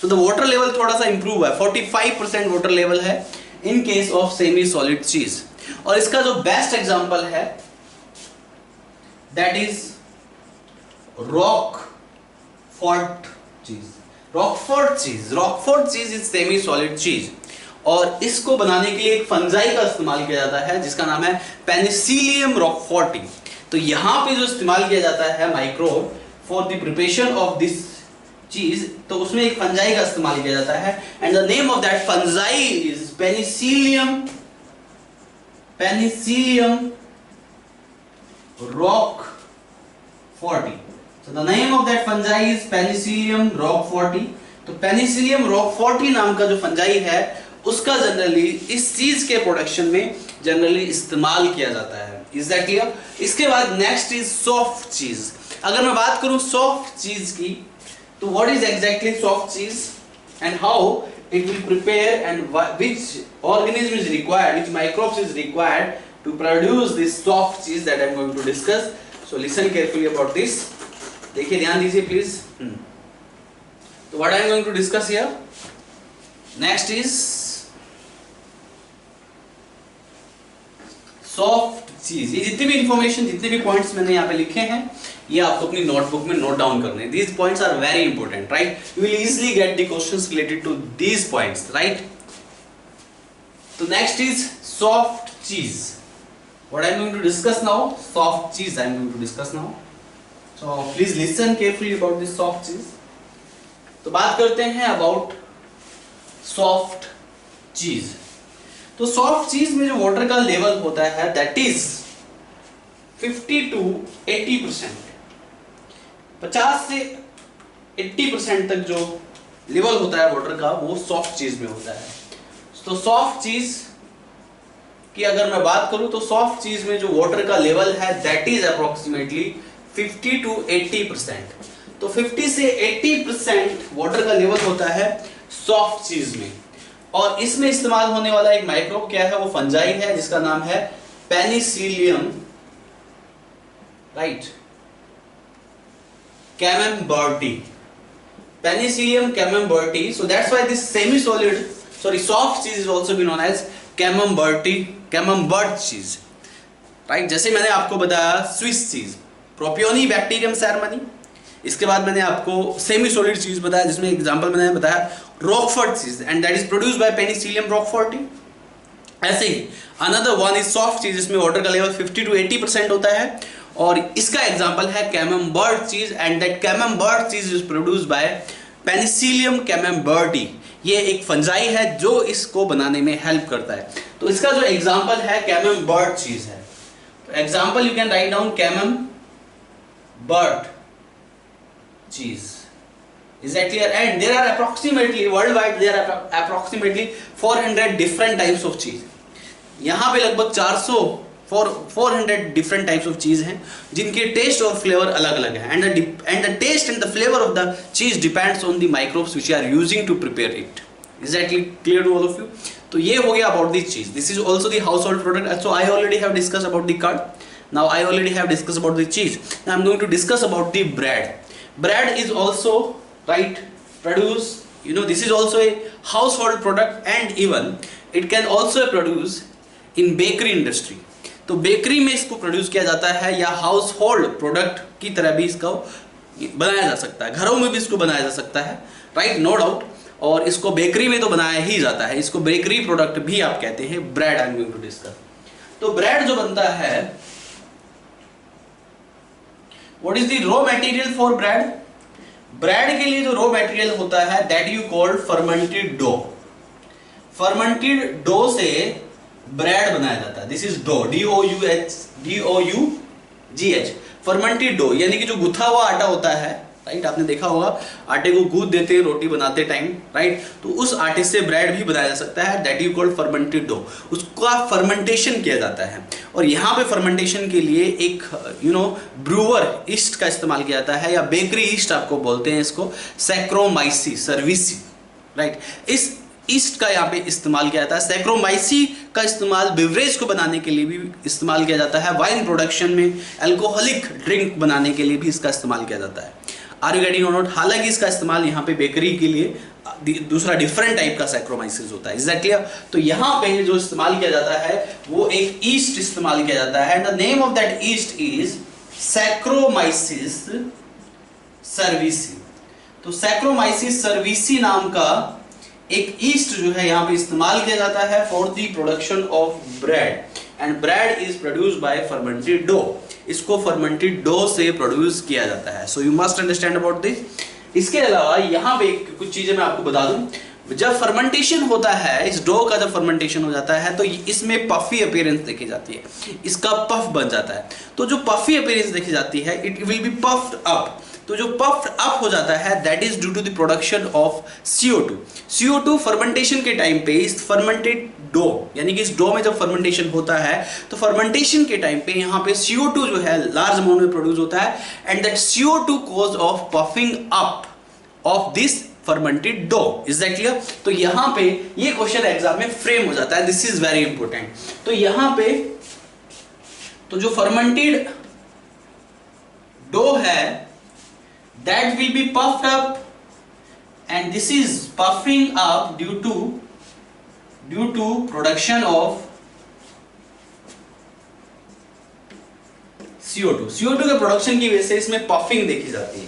सो द वाटर लेवल थोड़ा सा इंप्रूव है, 45% वाटर लेवल है in case of semi solid चीज। और इसका जो बेस्ट एग्जांपल है दैट इज रॉकफोर्ट चीज। रॉकफोर्ट चीज इज सेमी सॉलिड चीज, और इसको बनाने के लिए एक फंजाई का इस्तेमाल किया जाता है जिसका नाम है पेनिसिलियम रॉकफोर्टी। तो यहां पे जो इस्तेमाल किया जाता है microbe for the preparation of this चीज, तो उसमें एक फंजाई का इस्तेमाल किया जाता है, and the name of that fungi is penicillium roqueforti. So the name of that fungi is Penicillium roqueforti। तो पेनिसिलियम रॉकफोर्टी नाम का जो फंजाई है उसका जनरली इस चीज के प्रोडक्शन में जनरली इस्तेमाल किया जाता है। Is that clear? इसके बाद नेक्स्ट इज सॉफ्ट चीज। अगर मैं बात करूं सॉफ्ट चीज की, तो what is exactly soft cheese and how it will prepare and which organism is required, which microbes is required to produce this soft cheese that I am going to discuss. So listen carefully about this. देखिए, ध्यान दीजिए please. तो what I am going to discuss here next is soft cheese. ये जितनी भी information, जितने भी points मैंने यहाँ पे लिखे हैं, ये आपको अपनी नोटबुक में नोट डाउन करने हैं। These points are very important, right? You will easily get the questions related to these points, right? तो next is soft cheese. What I am going to discuss now, soft cheese I am going to discuss now. So please listen carefully about this soft cheese। तो बात करते हैं about soft चीज। तो soft चीज में जो वाटर का लेवल होता है दैट इज 50 to 80%। 50 से 80% तक जो लेवल होता है वाटर का वो सॉफ्ट चीज में होता है। तो सॉफ्ट चीज की अगर मैं बात करूं तो सॉफ्ट चीज में जो वाटर का लेवल है दैट इज अप्रोक्सीमेटली 50 to 80%। तो 50 से 80% वाटर का लेवल होता है सॉफ्ट चीज में, और इसमें इस्तेमाल होने वाला एक माइक्रोब क्या है, वो फंजाई है जिसका नाम है penicillium, right, camemberti. Penicillium camemberti. So that's why this semi solid soft cheese is also be known as camembert cheese, right? जैसे मैंने आपको बताया स्विस चीज, प्रोपियोनिबैक्टीरियम सेरेमनी। इसके बाद मैंने आपको सेमी सॉलिड चीज बताया जिसमें एग्जांपल मैंने बताया roquefort cheese, and that is produced by penicillium roqueforti. ऐसे ही another one is soft cheese, जिसमें वाटर का लेवल 50 to 80% होता है, और इसका एग्जांपल है कैमेम्बर्ट चीज, एंड दैट कैमेम्बर्ट चीज इज प्रोड्यूस्ड बाय पेनिसिलियम कैमेम्बर्टी। ये एक फंजाई है जो इसको बनाने में हेल्प करता है। तो इसका जो एग्जांपल है कैमेम्बर्ट चीज है। Example you can write down Camembert cheese। Is that clear? And there are approximately worldwide there are approximately 400 different types of cheese। यहाँ पे लगभग 400 different types of cheese हैं जिनके टेस्ट और फ्लेवर अलग अलग है, and the taste and the flavor of the cheese depends on the microbes which you are using to prepare it। Is that clear to all of you? तो ये हो गया about the cheese। This is also the household product। So I already have discussed about the curd। Now I already have discussed about the cheese। Now I'm going to discuss about the bread। Bread is also, right, produced, you know, this is also a household product, and even it can also produce in bakery industry। तो bakery में इसको produce किया जाता है, या house hold product की तरह भी इसको बनाया जा सकता है, घरों में भी इसको बनाया जा सकता है, राइट, नो डाउट। और इसको बेकरी में तो बनाया ही जाता है, इसको बेकरी प्रोडक्ट भी आप कहते हैं। Bread I am going to discuss. तो ब्रेड जो बनता है, what is the raw material for bread? Bread के लिए जो रॉ मटेरियल होता है that you called fermented dough. Fermented dough से ब्रेड बनाया जाता है। This is dough, DOUGH, fermented dough, यानी कि जो गुथा हुआ आटा होता है, राइट। आपने देखा होगा आटे को गूंथ देते हैं रोटी बनाते टाइम, राइट। तो उस आटे से ब्रेड भी बनाया जा सकता है, that you called fermented dough. उसका फर्मेंटेशन किया जाता है और यहाँ पे फर्मेंटेशन के लिए एक ब्रूअर ईस्ट का इस्तेमाल किया जाता है, या बेकरी ईस्ट आपको बोलते हैं इसको, सैक्रोमाइसीस सर्विसी, राइट। इस ईस्ट का यहाँ पे इस्तेमाल किया जाता है। सैक्रोमाइसी का इस्तेमाल बिवरेज को बनाने के लिए भी इस्तेमाल किया जाता है, वाइन प्रोडक्शन में, अल्कोहलिक ड्रिंक बनाने के लिए भी इसका इस्तेमाल किया जाता है। Are you getting or not? हालांकि इसका इस्तेमाल यहाँ पे बेकरी के लिए दूसरा डिफरेंट टाइप का सैक्रोमाइसिस होता है, इज दैट क्लियर? तो यहाँ पे जो इस्तेमाल किया जाता है वो एक ईस्ट इस्तेमाल किया जाता है, and the name of that east is saccharomyces cerevisiae. तो सैक्रोमाइसिस सर्विसी नाम का एक ईस्ट जो है यहाँ पे इस्तेमाल किया जाता है for the production of bread, and bread is produced by fermented dough. इसको फर्मेंटेड डो से प्रोड्यूस किया जाता है। So you must understand about this. इसके अलावा यहाँ पे कुछ चीजें मैं आपको बता दूं। जब फर्मेंटेशन होता है, इस डो का जब फर्मेंटेशन हो जाता है तो इसमें पफी अपीयरेंस देखी जाती है, इसका पफ बन जाता है। तो जो पफी अपीयरेंस देखी जाती है, it will be puffed up. तो जो पफ्ड अप हो जाता है that is due to the production of CO2। CO2 fermentation के टाइम पे इस फर्मेंटेड डो, यानी कि इस डो में जब फर्मेंटेशन होता है तो फर्मेंटेशन के टाइम पे यहाँ पे CO2 जो है लार्ज अमाउंट में प्रोड्यूस होता है, and that CO2 cause of puffing up of this fermented dough. Is that clear? तो यहाँ पे ये क्वेश्चन एग्जाम में फ्रेम हो जाता है, दिस इज वेरी इंपॉर्टेंट। तो यहाँ पे तो जो फर्मेंटेड डो है that will be puffed up, and this is puffing up due to production of CO2। CO2 के प्रोडक्शन की वजह से इसमें पफिंग देखी जाती है।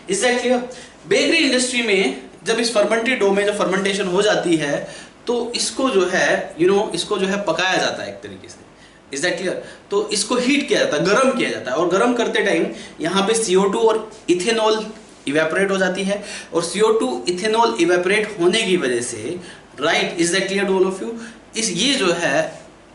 Is that clear? Bakery industry में जब इस फर्मेंटेड डो में जब फर्मेंटेशन हो जाती है तो इसको जो है इसको जो है पकाया जाता है एक तरीके से। Is that clear? तो इसको हीट किया जाता है, गर्म किया जाता है, और गर्म करते टाइम यहाँ पे CO2 और इथेनॉल इवेपोरेट हो जाती है, और CO2 इथेनॉल इवेपोरेट होने की वजह से, right, is that clear to all of you? ये जो है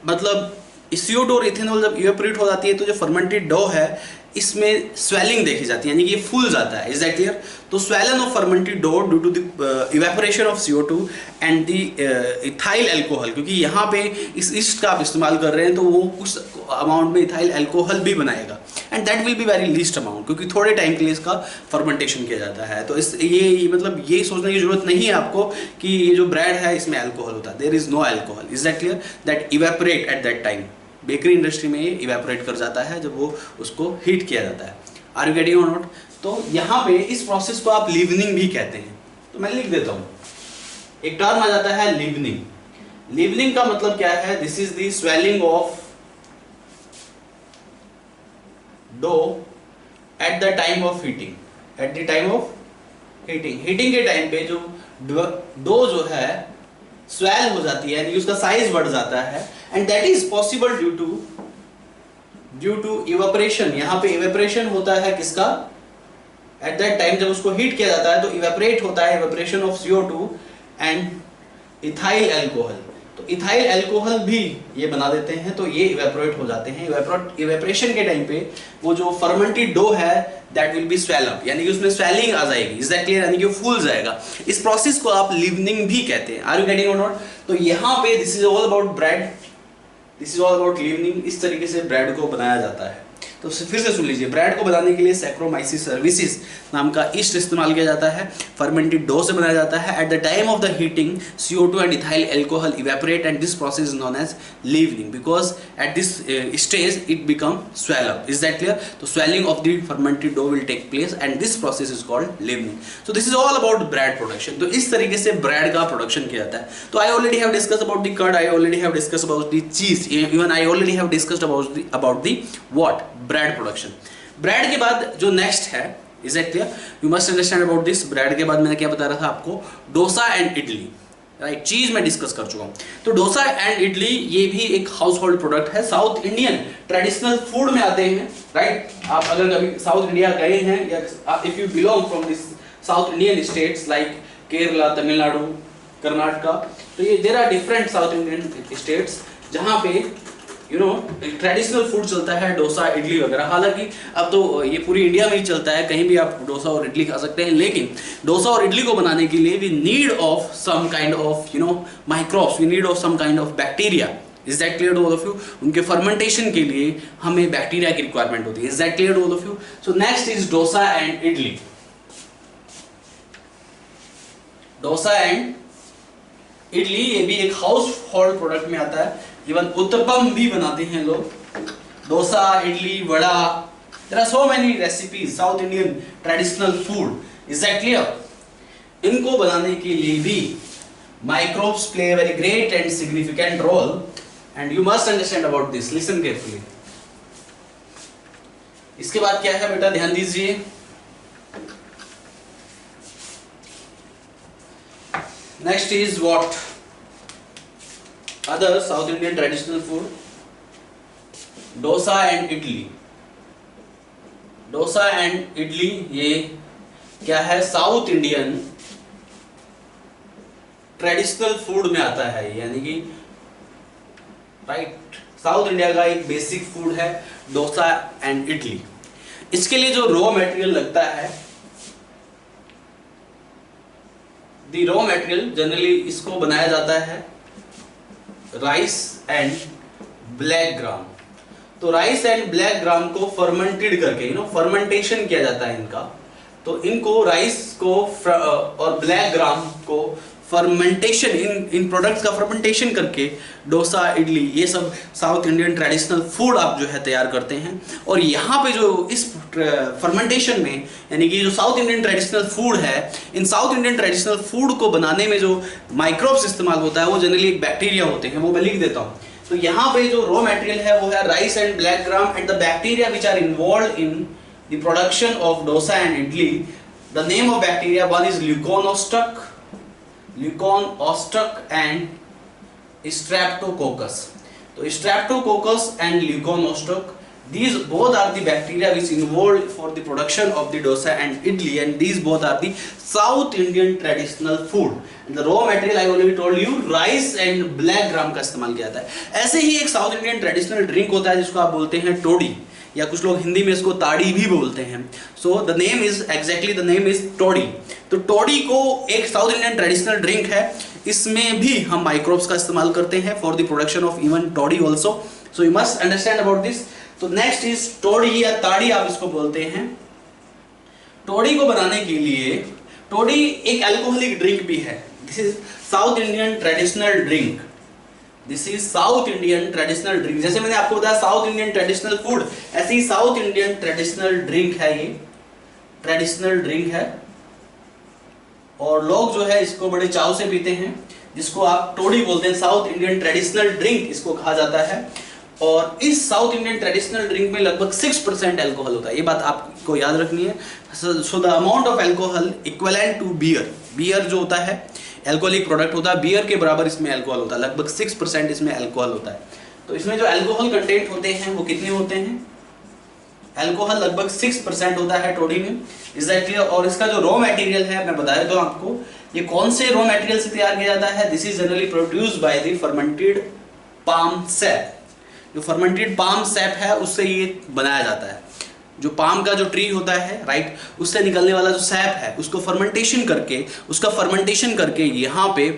मतलब CO2 और इथेनॉल जब इवेपोरेट हो जाती है तो जो फर्मेंटेड डो है इसमें स्वेलिंग देखी जाती है, यानी कि ये फूल जाता है। Is that clear? तो swollen of fermented dough due to the evaporation of CO2 and the ethyl alcohol, क्योंकि यहाँ पे इस ईस्ट का आप इस्तेमाल कर रहे हैं तो वो कुछ अमाउंट में इथाइल अल्कोहल भी बनाएगा, and that will be very least amount, क्योंकि थोड़े टाइम के लिए इसका फर्मेंटेशन किया जाता है। तो ये मतलब ये सोचने की जरूरत नहीं है आपको कि ये जो ब्रेड है इसमें अल्कोहल होता है, there is no alcohol. Is that clear? That evaporate at that time. Bakery industry में ये इवेपोरेट कर जाता है जब वो उसको हीट किया जाता है। Are you getting or not? तो यहाँ पे इस प्रोसेस को आप लीवनिंग भी कहते हैं। तो मैं लिख देता हूँ, एक टर्म आ जाता है लीवनिंग। लीवनिंग का मतलब क्या है? This is the swelling of dough at the time of heating. At the time of heating के टाइम पे जो डो जो है स्वेल हो जाती है, यानी उसका साइज बढ़ जाता है, and that is possible due to evaporation. यहाँ पे इवेपोरेशन होता है किसका? एट दैट टाइम जब उसको हीट किया जाता है तो इवेपोरेट होता है, evaporation of CO2 and ethyl alcohol. तो इथाइल अल्कोहल भी ये बना देते हैं, तो ये इवेपोरेट हो जाते हैं। इवेपोरेशन के टाइम पे वो जो फर्मेंटेड डो है that will B swell up, यानी कि उसमें स्वेलिंग आ जाएगी। Is that clear? यानी कि वो फूल जाएगा। इस प्रोसेस को आप लीवनिंग भी कहते हैं। Are you getting or not? तो यहाँ पे this is all about bread, this is all about leavening. इस तरीके से ब्रेड को बनाया जाता है। तो फिर से सुन लीजिए, ब्रेड को बनाने के लिए सैक्रोमाइसिस सर्विसेज नाम का ईस्ट इस्तेमाल किया जाता है, फर्मेंटेड डो से बनाया जाता है। At the time of the heating CO2 and ethyl alcohol evaporate, and this process is known as leavening, because at this stage it become swell up. Is that clear? तो swelling of the fermented dough will take place, and this process is called leavening. So this is all about bread production. तो इस तरीके से bread का production किया जाता है। तो I already have discuss about the curd, I already have discuss about the cheese, even I already have discussed about the what bread production. Bread के बाद जो नेक्स्ट है, is it clear? You must understand about this. Bread के बाद मैंने क्या बता रहा था आपको? Dosa and idli, right? Cheese में डिस्कस कर चुका हूं। तो डोसा एंड इडली ये भी एक हाउस होल्ड प्रोडक्ट है, साउथ इंडियन ट्रेडिशनल फूड में आते हैं, राइट? आप अगर कभी साउथ इंडिया गए हैं या if you belong from this South Indian states like Kerala, Tamil Nadu, Karnataka. तो ये there are different South Indian states जहाँ पे ट्रेडिशनल फूड चलता है, डोसा, इडली वगैरह। हालांकि अब तो ये पूरी इंडिया में ही चलता है, कहीं भी आप डोसा और इडली खा सकते हैं, लेकिन डोसा और इडली को बनाने के लिए we need of some kind of microbes, we need of some kind of bacteria. Is that clear to all of you? उनके फर्मेंटेशन के लिए हमें बैक्टीरिया की रिक्वायरमेंट होती है। Is that clear to all of you? So next is dosa and idli. Dosa and idli ये भी एक हाउस होल्ड प्रोडक्ट में आता है। इवन उत्तपम भी बनाते हैं लोग, dosa, idli, vada. There are so many recipes, South Indian traditional food. Is that clear? इनको बनाने के लिए भी microbes play a very great and significant role, and you must understand about this. Listen carefully. इसके बाद क्या है बेटा, ध्यान दीजिए। Next is what? Other South Indian traditional food. Dosa and idli. Dosa and idli ये क्या है, साउथ इंडियन ट्रेडिशनल फूड में आता है, यानी कि राइट साउथ इंडिया का एक बेसिक फूड है डोसा एंड इडली। इसके लिए जो रॉ मटेरियल लगता है, द रॉ मटेरियल जनरली इसको बनाया जाता है राइस एंड ब्लैक ग्राम। तो राइस एंड ब्लैक ग्राम को फर्मेंटेड करके फर्मेंटेशन किया जाता है इनका। तो इनको राइस को और ब्लैक ग्राम को फर्मेंटेशन, इन प्रोडक्ट्स का फर्मेंटेशन करके डोसा, इडली, ये सब साउथ इंडियन ट्रेडिशनल फूड आप जो है तैयार करते हैं। और यहाँ पे जो इस फर्मेंटेशन में, यानी कि जो साउथ इंडियन ट्रेडिशनल फूड है, इन साउथ इंडियन ट्रेडिशनल फूड को बनाने में जो माइक्रोब्स इस्तेमाल होता है वो जनरली एक बैक्टीरिया होते हैं, वो मैं लिख देता हूँ। तो यहाँ पे जो रॉ मटेरियल है वो है rice and black gram and the bacteria which are involve in the production of dosa and idli. The name of bacteria, one is leuconostoc and Streptococcus. So Streptococcus and Leuconostoc, these both are the bacteria which involved for the production of the dosa and idli, and these both are the South Indian traditional food. And the raw material I already told you, rice and black gram का इस्तेमाल किया जाता है। ऐसे ही एक south Indian traditional drink होता है जिसको आप बोलते हैं टोडी, या कुछ लोग हिंदी में इसको ताड़ी भी बोलते हैं। So the name is exactly the name is toddy. तो टोडी को एक साउथ इंडियन ट्रेडिशनल ड्रिंक है, इसमें भी हम माइक्रोब्स का इस्तेमाल करते हैं for the production of even toddy also. So you must understand about this. तो नेक्स्ट इज टोडी या ताड़ी आप इसको बोलते हैं। टोडी को बनाने के लिए, टोडी एक अल्कोहलिक ड्रिंक भी है। This is south Indian traditional drink. This is south Indian traditional drink. जैसे मैंने आपको बताया साउथ इंडियन ट्रेडिशनल फूड, ऐसे ही साउथ इंडियन ट्रेडिशनल ड्रिंक है। ये ट्रेडिशनल ड्रिंक है और लोग जो है इसको बड़े चाव से पीते हैं, जिसको आप टोडी बोलते हैं। साउथ इंडियन ट्रेडिशनल ड्रिंक इसको कहा जाता है। और इस साउथ इंडियन ट्रेडिशनल ड्रिंक में लगभग 6% अल्कोहल होता है, ये बात आपको याद रखनी है। So the amount of alcohol equivalent to beer. Beer जो होता है एल्कोहलिक प्रोडक्ट होता है, बियर के बराबर इसमें अल्कोहल होता है, लगभग 6% इसमें अल्कोहल होता है। तो इसमें जो अल्कोहल कंटेंट होते हैं वो कितने होते हैं? अल्कोहल लगभग 6% होता है टोडी में। Is that clear? और इसका जो रॉ मटेरियल है मैं बता देता हूं आपको, ये कौन से रॉ मटेरियल से तैयार किया जाता है। This is generally produced by the fermented palm SAP. जो फर्मेंटेड पाम सैप है उससे ये बनाया जाता है। जो पाम का जो ट्री होता है राइट, उससे निकलने वाला जो सैप है उसको फर्मेंटेशन करके यहाँ पे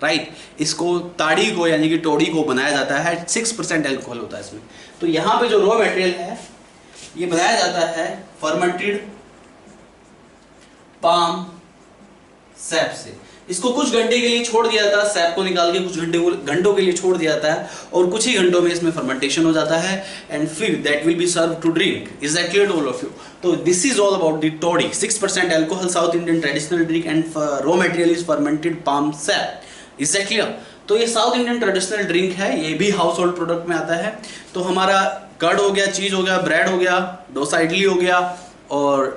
राइट इसको ताड़ी को यानी कि टोडी को बनाया जाता है। 6% अल्कोहल होता है इसमें। तो यहाँ पे जो रॉ मटेरियल है ये बनाया जाता है फर्मेंटेड पाम सैप से। इसको कुछ घंटे के लिए छोड़ दिया जाता है, सैप को निकाल के कुछ घंटों के लिए छोड़ दिया जाता है और कुछ ही घंटों में इसमें फर्मेंटेशन हो जाता है एंड फिर that will be serve to drink. Is that clear to all of you? तो this is all about the toddy. 6% alcohol, south Indian traditional drink and raw material is fermented palm sap. Is that clear? तो ये south Indian traditional drink है, ये भी house hold product में आता है। तो हमारा कर्ड हो गया, चीज हो गया, ब्रेड हो गया, डोसा इडली हो गया और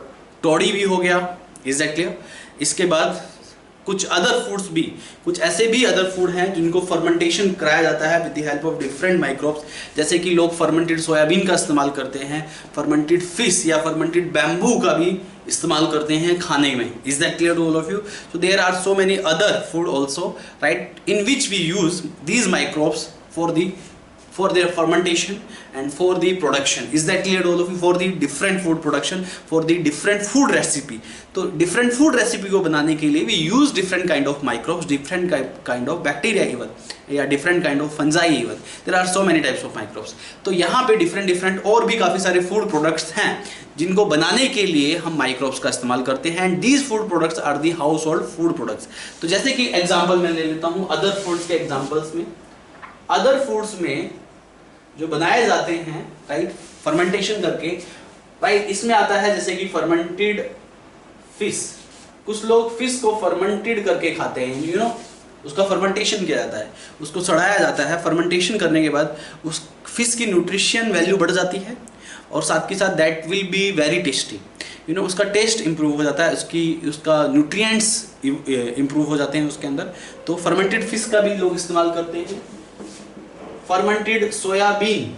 टोडी भी हो गया। Is that clear? इसके बाद कुछ अदर फूड्स भी, कुछ ऐसे भी अदर फूड हैं जिनको फर्मेंटेशन कराया जाता है with the help of different microbes. जैसे कि लोग फर्मेंटेड सोयाबीन का इस्तेमाल करते हैं, फर्मेंटेड फिश या फर्मेंटेड बैम्बू का भी इस्तेमाल करते हैं खाने में। Is that clear to all of you? So there are so many other food also, right, in which we use these microbes for their fermentation and for the production. Is that clear to all of you? For the different food production, for the different food recipe. तो different food recipe को बनाने के लिए we use different kind of microbes, different kind of bacteria even, या different kind of fungi even. There are so many types of microbes. तो यहाँ पे different और भी काफ़ी सारे food products हैं जिनको बनाने के लिए हम माइक्रोब्स का इस्तेमाल करते हैं, and these food products are the household food products. तो जैसे कि एग्जाम्पल मैं ले लेता हूँ अदर फूड्स के एग्जाम्पल्स में। अदर फूड्स में जो बनाए जाते हैं, राइट, फर्मेंटेशन करके, राइट, इसमें आता है जैसे कि फर्मेंटेड फिश। कुछ लोग फिश को फर्मेंटेड करके खाते हैं, यू नो, उसका फर्मेंटेशन किया जाता है, उसको सड़ाया जाता है। फर्मेंटेशन करने के बाद उस फिश की न्यूट्रिशन वैल्यू बढ़ जाती है और साथ के साथ that will be very tasty, you know, उसका टेस्ट इंप्रूव हो जाता है, उसका न्यूट्रिएंट्स इंप्रूव हो जाते हैं उसके अंदर। तो फर्मेंटेड फिश का भी लोग इस्तेमाल करते हैं। फर्मेंटेड सोयाबीन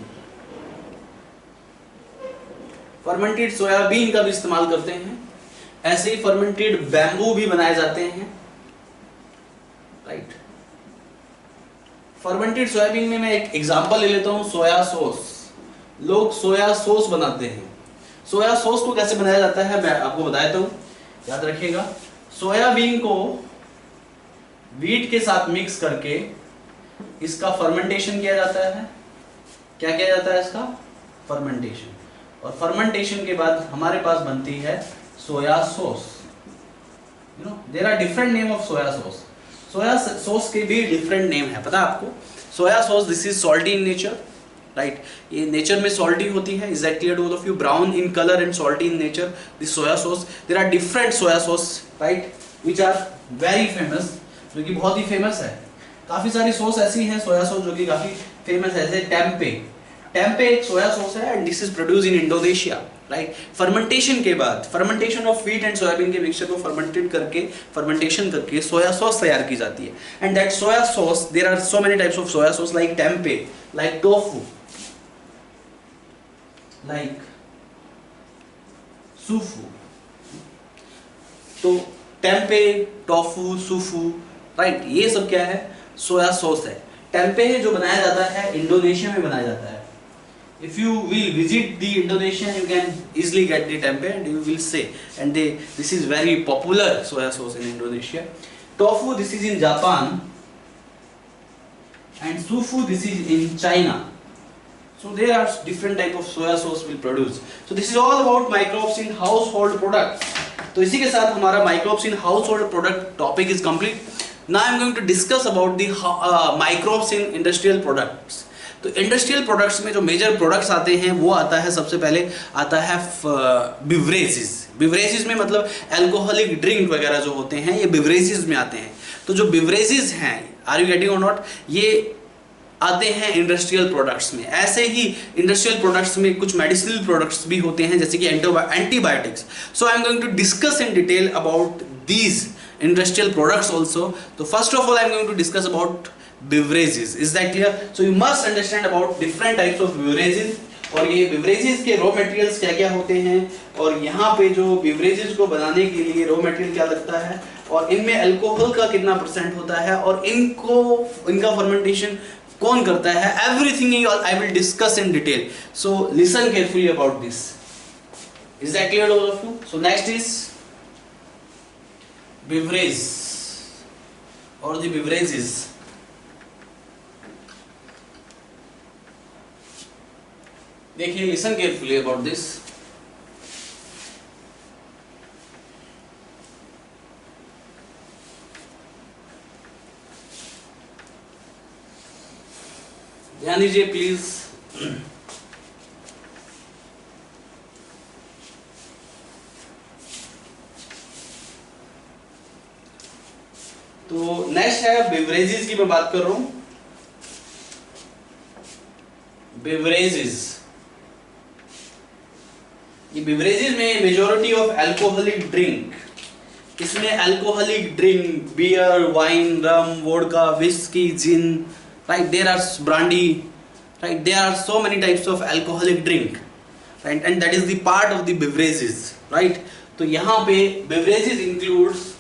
का भी इस्तेमाल करते हैं। ऐसे ही फर्मेंटेड बैम्बू भी बनाए जाते हैं, राइट। फर्मेंटेड सोयाबीन में मैं एक एग्जांपल ले लेता हूं, सोया सॉस। लोग सोया सॉस बनाते हैं। सोया सॉस को कैसे बनाया जाता है मैं आपको बता देता हूं, याद रखिएगा। सोयाबीन को व्हीट के साथ मिक्स करके इसका फर्मेंटेशन किया जाता है। क्या किया जाता है इसका? फर्मेंटेशन। और फर्मेंटेशन के बाद हमारे पास बनती है soya sauce. You know, there are different name of soya sauce. Soya sauce के भी डिफरेंट नेम है, पता है आपको? Soya sauce, this is salty in nature, right, ये नेचर में सॉल्टी होती है। Is that clear to all of you? Brown in colour and salty in nature, this soya sauce. There are different soya sauce, right, which are very famous, जो कि बहुत ही famous है। काफी सारी सॉस ऐसी हैं सोया सॉस जो कि काफी फेमस है, जैसे टेम्पे एक सोया सॉस है and this is produce in Indonesia, right. Fermentation के बाद, fermentation of wheat and soybean के मिक्सचर को फर्मेंटेशन करके सोया सॉस तैयार की जाती है। And that soya sauce, there are so many types of soya sauce, like tempeh, like tofu, like sufu. तो टेम्पे, टोफू, सूफू, राइट, ये सब क्या है? सोया सॉस है। टेम्पे जो बनाया जाता है इंडोनेशिया में बनाया जाता है। If you will visit the Indonesia, you can easily get the tempeh and you will say, and this is very popular soya sauce in Indonesia. Tofu, this is in Japan, and Sufu, this is in China. So there are different type of soya sauce will produce. So this is all about microbes in household product. तो इसी के साथ हमारा microbes in household product topic is complete. Now I am going to discuss about the microbes in industrial products. तो industrial products में जो major products आते हैं वो आता है, सबसे पहले आता है बिवरेजेस में, मतलब अल्कोहलिक ड्रिंक वगैरह जो होते हैं ये बिवरेजेस में आते हैं। तो जो बिवरेजेस हैं, are you getting or not, ये आते हैं इंडस्ट्रियल प्रोडक्ट्स में। ऐसे ही इंडस्ट्रियल प्रोडक्ट्स में कुछ मेडिसिनल प्रोडक्ट्स भी होते हैं, जैसे कि antibiotics. So I am going to discuss in detail about these industrial products also. So first of all I am going to discuss about beverages. Is that clear? So you must understand about different types of beverages, और ये beverages के raw materials क्या क्या होते हैं, और यहाँ पे जो beverages को बनाने के लिए raw material क्या लगता है, और इनमें अल्कोहल का कितना % होता है, और इनका fermentation कौन करता है, everything I will discuss in detail. So listen carefully about this. Is that clear to all of you? So next is beverage or the beverages. देखिए, listen carefully about this. ध्यान दीजिए प्लीज। तो next है beverages की मैं बात कर रहा हूं। बेवरेजेस, ये बेवरेजेस में मेजॉरिटी ऑफ अल्कोहलिक ड्रिंक इसमें alcoholic drink, beer, wine, rum, vodka, whisky, gin, right, there are brandy, right, there are so many types of alcoholic drink, right, and that is the part of the beverages, right. तो यहां पे beverages includes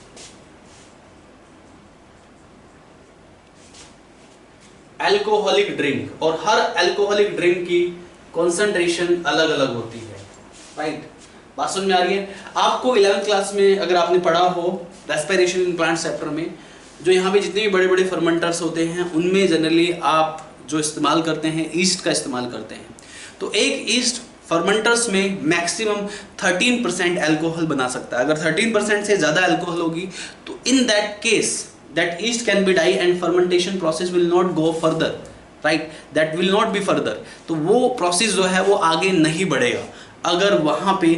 alcoholic drink, और हर alcoholic drink की concentration अलग अलग होती है, राइट। बात समझ में आ रही है? आपको 11th क्लास में अगर आपने पढ़ा हो रेस्पिरेशन इन प्लांट चैप्टर में, जो यहाँ पे जितने भी बड़े बड़े फर्मेंटर्स होते हैं उनमें जनरली आप जो इस्तेमाल करते हैं ईस्ट का इस्तेमाल करते हैं। तो एक ईस्ट फर्मेंटर्स में मैक्सिमम 13% अल्कोहल बना सकता है। अगर 13% से ज़्यादा अल्कोहल होगी तो in that case that yeast can be die and fermentation process will not go further, right, that will not be further। तो वो प्रोसेस जो है वो आगे नहीं बढ़ेगा अगर वहाँ पे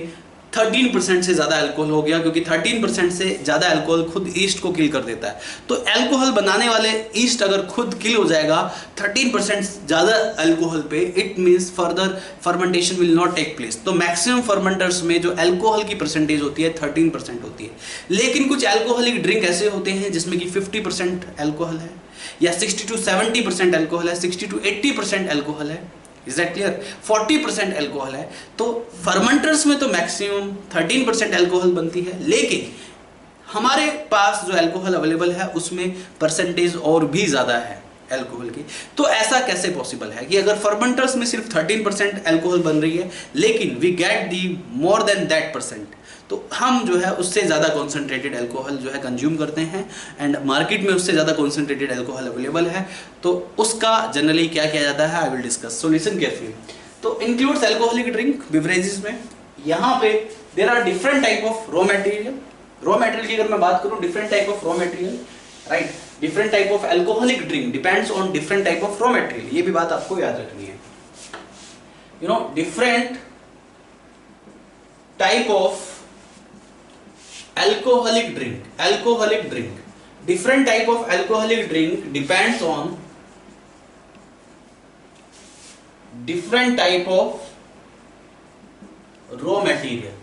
13% से ज़्यादा अल्कोहल हो गया, क्योंकि 13% से ज़्यादा अल्कोहल खुद ईस्ट को किल कर देता है। तो अल्कोहल बनाने वाले ईस्ट अगर खुद किल हो जाएगा 13% ज़्यादा अल्कोहल पे, it means further fermentation will not take place. तो मैक्सिमम फर्मेंटर्स में जो अल्कोहल की परसेंटेज होती है 13% होती है। लेकिन कुछ अल्कोहलिक ड्रिंक ऐसे होते हैं जिसमें कि 50% अल्कोहल है, या 60 to 70% अल्कोहल है, 60 to 80% अल्कोहल है, इज दैट क्लियर, 40% अल्कोहल है। तो फर्मेंटर्स में तो मैक्सिमम 13% अल्कोहल बनती है, लेकिन हमारे पास जो अल्कोहल अवेलेबल है उसमें परसेंटेज और भी ज़्यादा है अल्कोहल की। तो ऐसा कैसे पॉसिबल है कि अगर फर्मेंटर्स में सिर्फ 13% अल्कोहल बन रही है लेकिन we get the more than that percent, तो हम जो है उससे ज़्यादा कॉन्सेंट्रेटेड अल्कोहल जो है कंज्यूम करते हैं, एंड मार्केट में उससे ज़्यादा कॉन्सेंट्रेटेड अल्कोहल अवेलेबल है, तो उसका जनरली क्या किया जाता है, I will discuss. So listen carefully. तो इंक्लूड्स अल्कोहलिक ड्रिंक बेवरेजेस में यहाँ पे there are different type of raw material. Raw material की अगर मैं बात करूँ, different type of raw material, right, different type of alcoholic drink depends on different type of raw material. ये भी बात आपको याद रखनी है। You know, different type of alcoholic drink, different type of alcoholic drink depends on different type of raw material।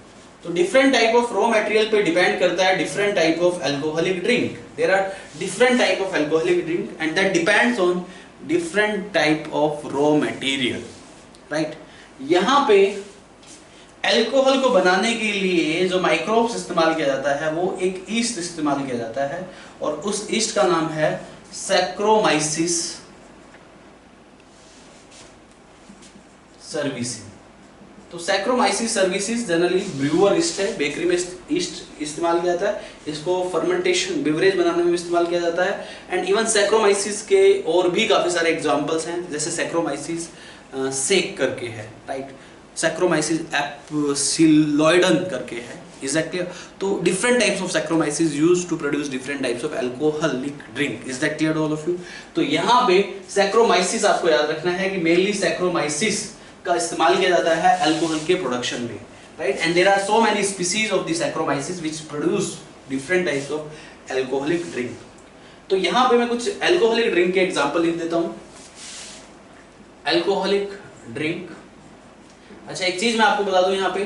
तो different type of raw material पे depend करता है different type of alcoholic drink। There are different type of alcoholic drink and that depends on different type of raw material, right। यहाँ पे alcohol को बनाने के लिए जो माइक्रोब्स इस्तेमाल किया जाता है वो एक ईस्ट इस्तेमाल किया जाता है, और उस ईस्ट का नाम है सैक्रोमाइसिस सर्विसिस। तो saccharomyces services generally Breuer east है, बेकरी में ईस्ट इस्तेमाल किया जाता है, इसको फर्मेंटेशन बेवरेज बनाने में इस्तेमाल किया जाता है। एंड इवन सैक्रोमाइसिस के और भी काफ़ी सारे एग्जांपल्स हैं, जैसे सैक्रोमाइसिस सेक करके है, राइट, सैक्रोमाइसिस एप्सिलॉइडन करके है, इज दैट क्लियर। तो different types of Saccharomyces used to produce different types of alcoholic drink, is that clear all of you. तो यहाँ पे सैक्रोमाइसिस आपको याद रखना है कि मेनली सैक्रोमाइसिस का इस्तेमाल किया जाता है अल्कोहल के प्रोडक्शन में, right, and there are so many species of the Saccharomyces which produce different types of alcoholic drink. तो यहाँ पे मैं कुछ अल्कोहलिक ड्रिंक के एग्जांपल लिख देता हूँ। अल्कोहलिक ड्रिंक, अच्छा एक चीज मैं आपको बता दूं यहाँ पे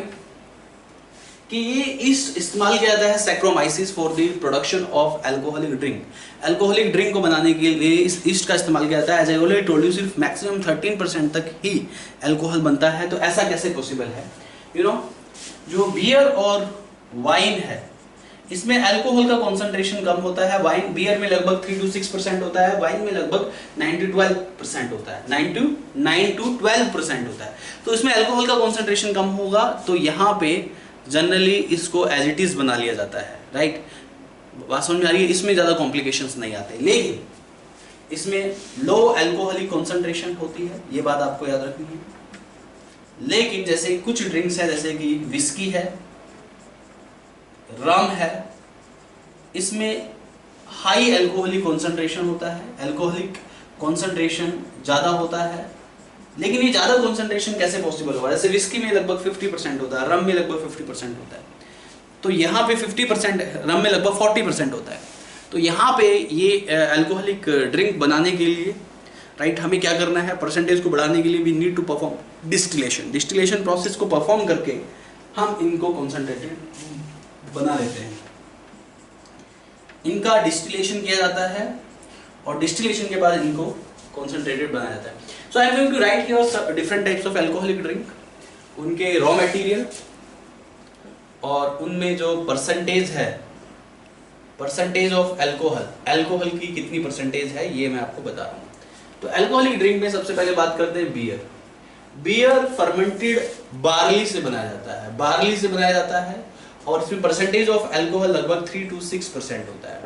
कि ये ईस्ट इस्तेमाल किया जाता है saccharomyces for the production of alcoholic drink. Alcoholic drink को बनाने के लिए इस ईस्ट का इस्तेमाल किया जाता है। As I already told you, सिर्फ मैक्सिमम 13% तक ही अल्कोहल बनता है। तो ऐसा कैसे पॉसिबल है? यू नो, जो बियर और वाइन है इसमें अल्कोहल का कॉन्सेंट्रेशन कम होता है। वाइन, बियर में लगभग 3 to 6% होता है, वाइन में लगभग 9 to 12% होता है, 9 to 12% होता है। तो इसमें अल्कोहल का कॉन्सेंट्रेशन कम होगा, तो यहाँ पे जनरली इसको एज इट इज बना लिया जाता है, राइट। बात समझ में आ रही है? इसमें ज़्यादा कॉम्प्लिकेशंस नहीं आते, लेकिन इसमें लो अल्कोहलिक कॉन्सेंट्रेशन होती है, ये बात आपको याद रखनी है। लेकिन जैसे कुछ ड्रिंक्स है, जैसे कि विस्की है, रम है, इसमें हाई अल्कोहलिक कॉन्सेंट्रेशन होता है, अल्कोहलिक कॉन्सेंट्रेशन ज़्यादा होता है। लेकिन ये ज़्यादा कॉन्सेंट्रेशन कैसे पॉसिबल हुआ? जैसे विस्की में लगभग 50% होता है, रम में लगभग 50% होता है, तो यहाँ पे 50%, रम में लगभग 40% होता है। तो यहाँ पे ये अल्कोहलिक ड्रिंक बनाने के लिए, राइट, हमें क्या करना है? परसेंटेज को बढ़ाने के लिए we need to perform distillation process को परफॉर्म करके हम इनको कॉन्सेंट्रेटेड बना लेते हैं। इनका डिस्टिलेशन किया जाता है और डिस्टिलेशन के बाद इनको कॉन्सेंट्रेटेड बनाया जाता है। So I am going to write here different types of alcoholic drink, उनके रॉ मटेरियल और उनमें जो परसेंटेज है, परसेंटेज ऑफ अल्कोहल, अल्कोहल की कितनी परसेंटेज है ये मैं आपको बता रहा हूँ। तो अल्कोहलिक ड्रिंक में सबसे पहले बात करते हैं बियर। बियर फर्मेंटेड बार्ली से बनाया जाता है, बार्ली से बनाया जाता है और इसमें परसेंटेज ऑफ अल्कोहल लगभग 3 to 6% होता है।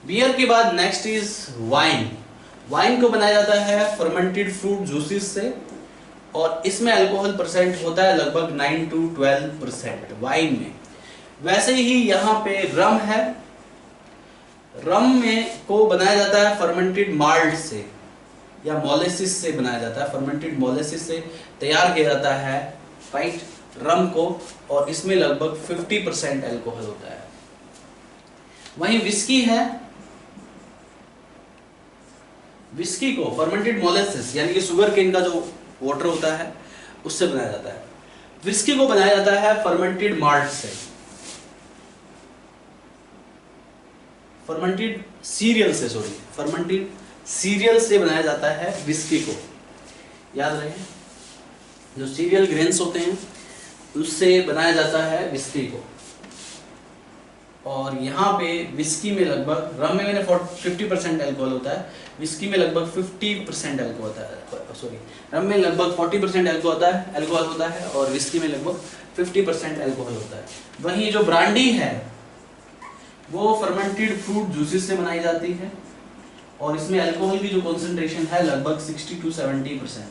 बियर के बाद नेक्स्ट इज वाइन। वाइन को बनाया जाता है फर्मेंटेड फ्रूट जूसेस से और इसमें अल्कोहल परसेंट होता है लगभग 9 to 12% वाइन में। वैसे ही यहाँ पे रम है, रम में को बनाया जाता है फर्मेंटेड माल्ट से या मोलेसिस से बनाया जाता है, फर्मेंटेड मोलेसिस से तैयार किया जाता है राइट रम को, और इसमें लगभग 50% अल्कोहल होता है। वहीं विस्की है, विस्की को फर्मेंटेड मोलेसिस यानी कि शुगर केन का जो वाटर होता है उससे बनाया जाता है। विस्की को बनाया जाता है फर्मेंटेड माल्ट से, फर्मेंटेड सीरियल से, सॉरी फर्मेंटेड सीरियल से बनाया जाता है विस्की को। याद रहे जो सीरियल ग्रेन्स होते हैं उससे बनाया जाता है विस्की को। और यहाँ पे विस्की में लगभग, रम में मैंने 50% अल्कोहल होता है, विस्की में लगभग 50% अल्कोहल होता है, सॉरी रम में लगभग 40% अल्कोहल होता है और विस्की में लगभग 50% अल्कोहल होता है। वहीं जो ब्रांडी है वो फर्मेंटेड फ्रूट जूसेस से बनाई जाती है और इसमें अल्कोहल की जो कॉन्सेंट्रेशन है लगभग 60 to 70%,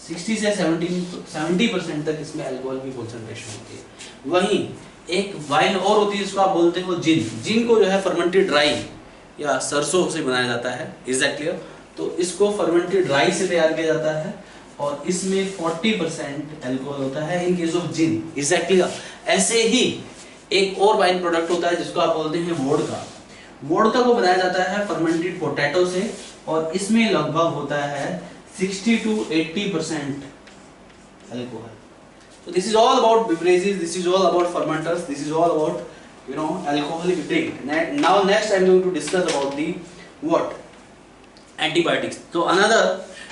60 से 70% तक इसमें अल्कोहल की कॉन्सेंट्रेशन होती है। वहीं एक वाइन और होती है जिसको आप बोलते हो जिन, जिन को जो है फर्मेंटेड राई या सरसों से बनाया जाता है, इज दैट क्लियर? तो इसको फर्मेंटेड राई से तैयार किया जाता है और इसमें 40% अल्कोहल होता है in case of gin, is that clear? ऐसे ही एक और वाइन प्रोडक्ट होता है जिसको आप बोलते हैं वोडका। वोडका को बनाया जाता है फर्मेंटेड पोटैटो से और इसमें लगभग होता है 60 to 80% alcohol. So this is all about beverages, this is all about fermenters, this is all about alcoholic drink. Now next I am going to discuss about the what? Antibiotics. So another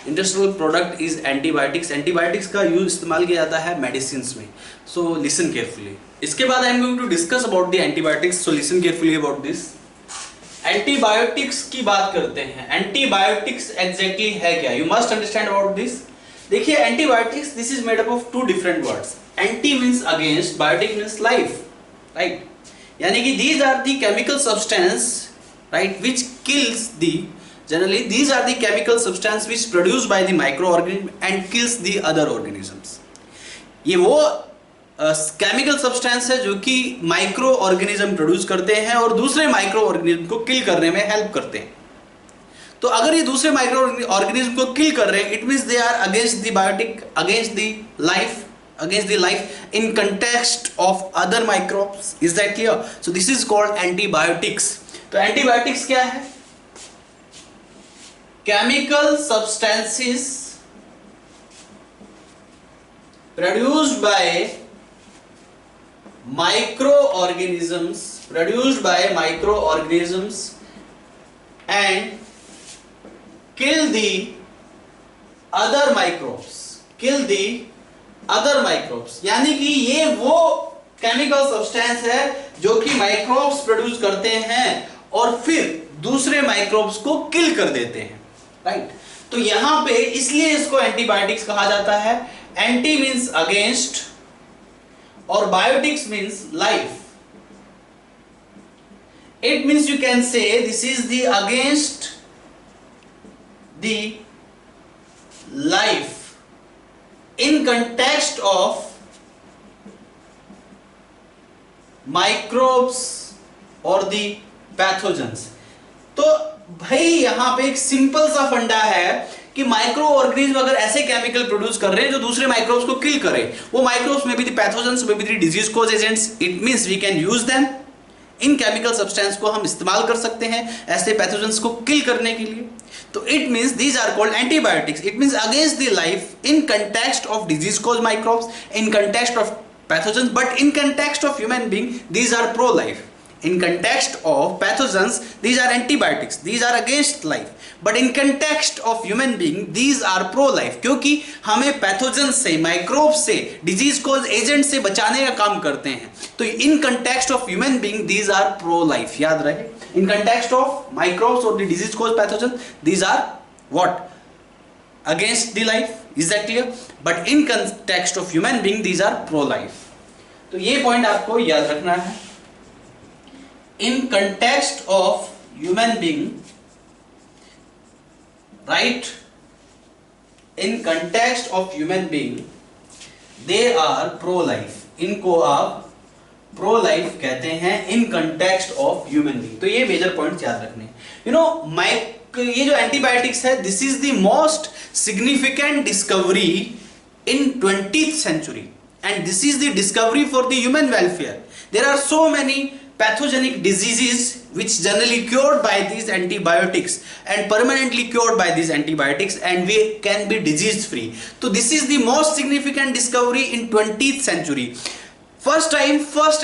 industrial product is antibiotics. Antibiotics का use इस्तेमाल किया जाता है medicines में. So listen carefully. इसके बाद I am going to discuss about the antibiotics. So listen carefully about this. Antibiotics की बात करते हैं. Antibiotics exactly है क्या? You must understand about this. देखिए antibiotics, this is made up of two different words. Anti means against, biotic means life, right? यानी कि these are the chemical substance, right, which kills the, generally these are the chemical substance which produced by the micro organism and kills the other organisms. ये वो chemical substance है जो कि micro organism produce करते हैं और दूसरे micro organism को किल करने में हेल्प करते हैं. तो अगर ये दूसरे माइक्रो ऑर्गेनिज्म को किल कर रहे हैं, it means they are against the biotic, against the life in context of other microbes. Is that clear? So this is called antibiotics. तो एंटीबायोटिक्स क्या है? Chemical substances produced by micro organisms and kill the other microbes. यानी कि ये वो chemical substance है जो कि माइक्रोब्स प्रोड्यूस करते हैं और फिर दूसरे माइक्रोब्स को किल कर देते हैं, राइट? तो यहां पे इसलिए इसको एंटीबायोटिक्स कहा जाता है. एंटी मींस अगेंस्ट और biotics means life. It means you can से this is the against the life in context of microbes or the pathogens. तो भाई यहां पे एक सिंपल सा फंडा है कि माइक्रो ऑर्गेनिज्म अगर ऐसे केमिकल प्रोड्यूस कर रहे हैं जो दूसरे माइक्रोब्स को किल करे, वो माइक्रोब्स में भी द पैथोजेंस, में भी the disease cause agents, it means we can use them. इन केमिकल सब्सटेंस को हम इस्तेमाल कर सकते हैं ऐसे पैथोजेंस को किल करने के लिए. तो it means these are called antibiotics. It means against the life in context of disease cause microbes, in context of pathogens, but in context of human being these are pro life. In context of pathogens, these are antibiotics, these are against life. But in context of human being, these are pro-life. क्योंकि हमें pathogen से, microbe से, disease cause agent से बचाने का काम करते हैं. तो in context of human being, these are pro life. याद रहे, इन कंटेक्स्ट ऑफ माइक्रोब्स और the disease cause pathogen, these are what? Against the life. Is that clear? But in context of human being, these are pro life. तो ये point आपको याद रखना है. In context of human being, right, in context of human being, they are pro life. इनको आप pro life कहते हैं in context of human being. तो ये मेजर पॉइंट याद रखने. You know, ये जो एंटीबायोटिक्स है, this is the most significant discovery in 20th century, and this is the discovery for the human welfare. There are so many pathogenic diseases which generally cured by these antibiotics and permanently cured by these antibiotics, and we can be disease free. So this is the most significant discovery in 20th century. First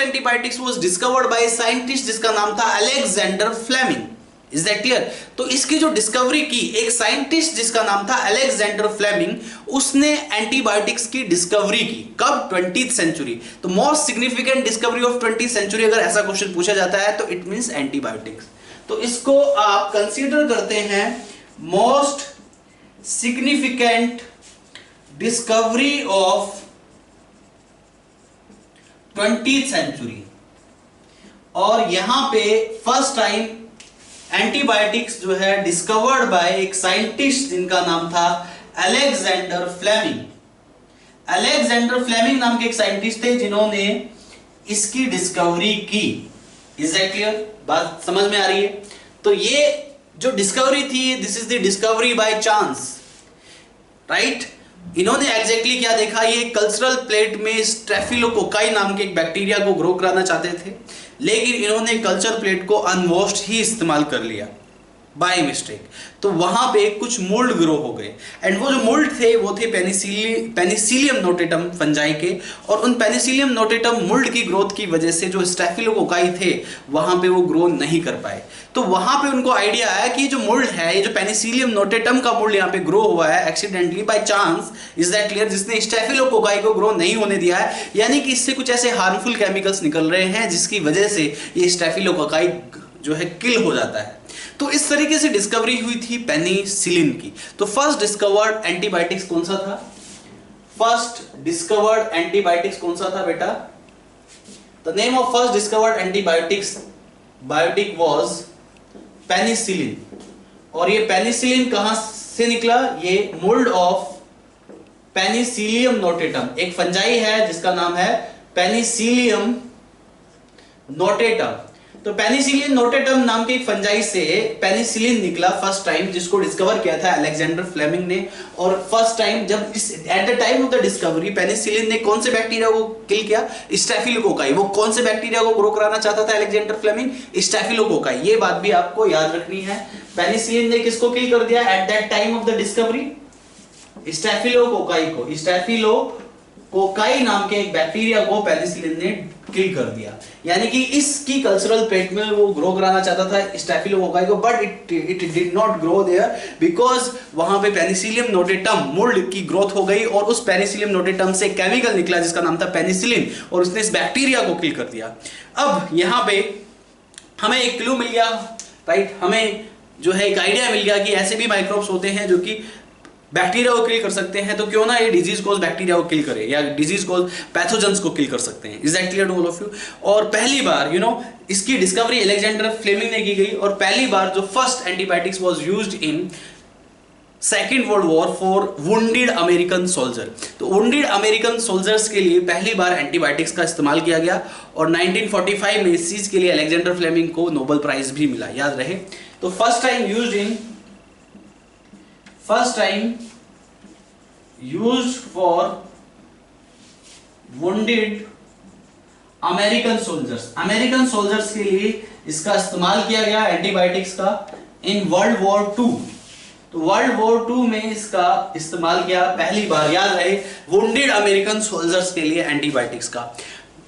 antibiotics was discovered by a scientist जिसका नाम था Alexander Fleming. Is that clear? तो इसकी जो discovery की एक scientist जिसका नाम था अलेक्जेंडर फ्लेमिंग, उसने एंटीबायोटिक्स की डिस्कवरी की. कब? 20th century. तो most significant discovery of 20th century, अगर ऐसा क्वेश्चन पूछा जाता है तो इट मींस एंटीबायोटिक्स. तो इसको आप कंसीडर करते हैं most significant discovery of 20th century. और यहां पे फर्स्ट टाइम एंटीबायोटिक्स जो है डिस्कवर्ड बाय एक साइंटिस्ट जिनका नाम था अलेक्जेंडर फ्लेमिंग. अलेक्जेंडर फ्लेमिंग नाम के एक साइंटिस्ट थे जिन्होंने इसकी डिस्कवरी की. Is that clear? बात समझ में आ रही है? तो ये जो डिस्कवरी थी, this is the discovery by chance, right? इन्होंने एग्जैक्टली क्या देखा, ये कल्चरल प्लेट में स्ट्रेफिलोकोकाई नाम के एक बैक्टीरिया को ग्रो कराना चाहते थे, लेकिन इन्होंने कल्चर प्लेट को अनवॉश्ड ही इस्तेमाल कर लिया बाय मिस्टेक. तो वहां पे कुछ मोल्ड ग्रो हो गए, एंड वो जो मोल्ड थे वो थे पेनिसिलियम नोटेटम फंजाई के. और उन पेनिसिलियम नोटेटम मोल्ड की ग्रोथ की वजह से जो स्टेफिलोकोकाई थे वहां पे वो ग्रो नहीं कर पाए. तो वहां पे उनको आइडिया आया कि जो मोल्ड है, ये जो पेनिसिलियम नोटेटम का मोल्ड यहाँ पे ग्रो हुआ है accidentally by chance, is that clear, जिसने स्टेफिलोकोकाई को ग्रो नहीं होने दिया है. यानी कि इससे कुछ ऐसे हार्मफुल केमिकल्स निकल रहे हैं जिसकी वजह से ये स्टेफिलोकोकाई जो है किल हो जाता है. तो इस तरीके से डिस्कवरी हुई थी पेनिसिलिन की. तो फर्स्ट डिस्कवर्ड एंटीबायोटिक्स कौन सा था? फर्स्ट डिस्कवर्ड एंटीबायोटिक्स कौन सा था बेटा? The name of first discovered antibiotics biotic was penicillin. और ये पेनिसिलिन कहां से निकला? ये मोल्ड ऑफ पेनिसिलियम नोटेटम, एक फंजाई है जिसका नाम है पेनिसिलियम नोटेटम. तो पेनिसिलिन नोटेटम नाम के एक फंजाई से पेनिसिलिन निकला फर्स्ट टाइम, जिसको डिस्कवर किया था अलेक्जेंडर फ्लेमिंग ने. और फर्स्ट टाइम जब eight the time of the discovery penicillin ने कौन से बैक्टीरिया को किल किया? स्टेफिलोकोकाई. वो कौन से बैक्टीरिया को ग्रो कराना चाहता था अलेक्जेंडर फ्लेमिंग? स्टेफिलोकोकाई. ये बात भी आपको याद रखनी है. पेनिसिलिन ने किसको किल कर दिया eight that time of the discovery? स्टेफिलोकोकाई को. स्टेफिलोकोकाई नाम के एक बैक्टीरिया को पेनिसिलिन ने किल कर दिया. यानी कि इसकी कल्चरल प्लेट में वो ग्रो कराना चाहता था स्टेफिलोकोकाई को, but it did not grow there because वहां पे पेनिसिलियम नोटेटम मोल्ड की ग्रोथ हो गई, और उस पेनिसिलियम नोटेटम से केमिकल निकला जिसका नाम था पेनिसिलिन, और उसने इस बैक्टीरिया को किल कर दिया. अब यहां पे हमें एक क्लू मिल गया, राइट? हमें जो है एक आइडिया मिल गया कि ऐसे भी माइक्रोब्स होते हैं जो कि बैक्टीरिया को किल कर सकते हैं. तो क्यों ना ये डिजीज कॉज बैक्टीरिया को किल करे, या डिजीज कॉज पैथोजेंस को किल कर सकते हैं. Is that clear to all of you? और पहली बार इसकी डिस्कवरी अलेक्जेंडर फ्लेमिंग ने की गई, और पहली बार जो first antibiotics was used in second world war for wounded American soldier. तो वुंडेड अमेरिकन सोल्जर्स के लिए पहली बार एंटीबायोटिक्स का इस्तेमाल किया गया, और 1945 में इस चीज के लिए अलेक्जेंडर फ्लेमिंग को नोबेल प्राइज भी मिला. याद रहे. तो first time used for wounded American soldiers के लिए इसका इस्तेमाल किया गया एंटीबायोटिक्स का इन वर्ल्ड वॉर 2. तो वर्ल्ड वॉर 2 में इसका इस्तेमाल किया पहली बार. याद रहे, वुंडेड अमेरिकन सोल्जर्स के लिए एंटीबायोटिक्स का.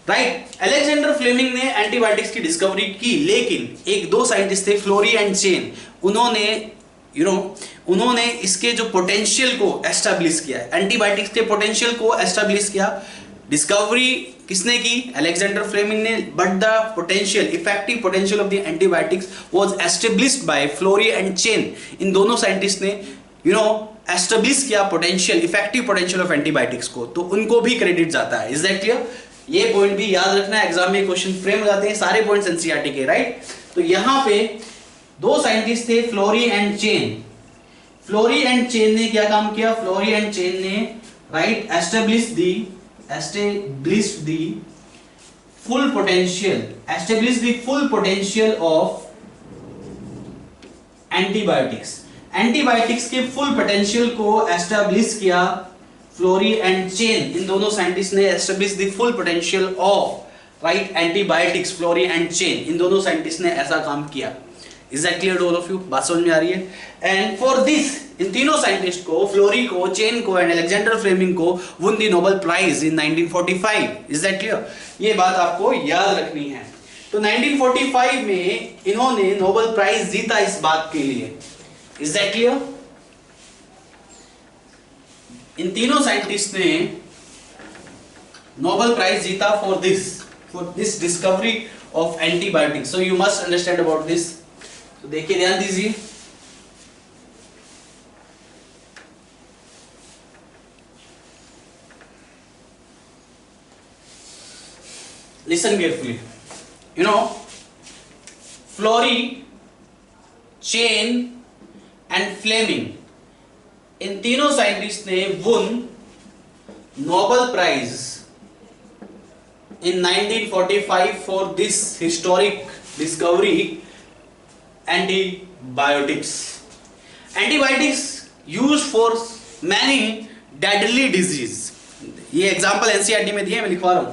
राइट। अलेक्जेंडर फ्लेमिंग ने एंटीबायोटिक्स की डिस्कवरी की, लेकिन एक दो साइंटिस्ट थे, फ्लोरी एंड चेन, उन्होंने इसके जो पोटेंशियल को एस्टैब्लिश किया, एंटीबायोटिक्स के पोटेंशियल को एस्टैब्लिश किया। डिस्कवरी किसने की? अलेक्जेंडर फ्लेमिंग ने। But the potential, effective potential of the antibiotics was established by Florey and Chain. इन दोनों साइंटिस्ट ने एस्टैब्लिश किया potential, effective potential of antibiotics को, तो उनको भी क्रेडिट जाता है। Is that clear? ये पॉइंट भी याद रखना है, एग्जाम में क्वेश्चन फ्रेम हो जाते हैं सारे पॉइंट्स एनसीईआरटी के, राइट। तो यहां पे दो साइंटिस्ट थे, Florey and Chain. Florey and Chain ने क्या काम किया? फ्लोरी एंड चेन ने right establish the full potential of antibiotics. Antibiotics के फुल पोटेंशियल को एस्टैब्लिश किया फ्लोरी एंड चेन। इन दोनों साइंटिस्ट ने establish the full potential of right antibiotics, Florey and Chain. इन दोनों साइंटिस्ट ने ऐसा काम किया। Is that clear to all of you? बात समझ में आ रही है? एंड फॉर दिस, इन तीनों साइंटिस्ट को, फ्लोरी को, चेन को एंड अलेक्जेंडर फ्लेमिंग को, won the Nobel prize in 1945। Is that clear? ये बात आपको याद रखनी है। तो 1945 में इन्होंने नोबेल प्राइज जीता इस बात के लिए। Is that clear? इन तीनों साइंटिस्ट ने नोबेल प्राइज जीता for this discovery of antibiotics. So you must understand about this. तो देखिए, ध्यान दीजिए, listen carefully. Florey, Chain and Fleming, इन तीनों साइंटिस्ट ने won Nobel prize in 1945 for this historic discovery antibiotics. Antibiotics use for many deadly disease. ये example NCERT में दिए, मैं लिखवा रहा हूं।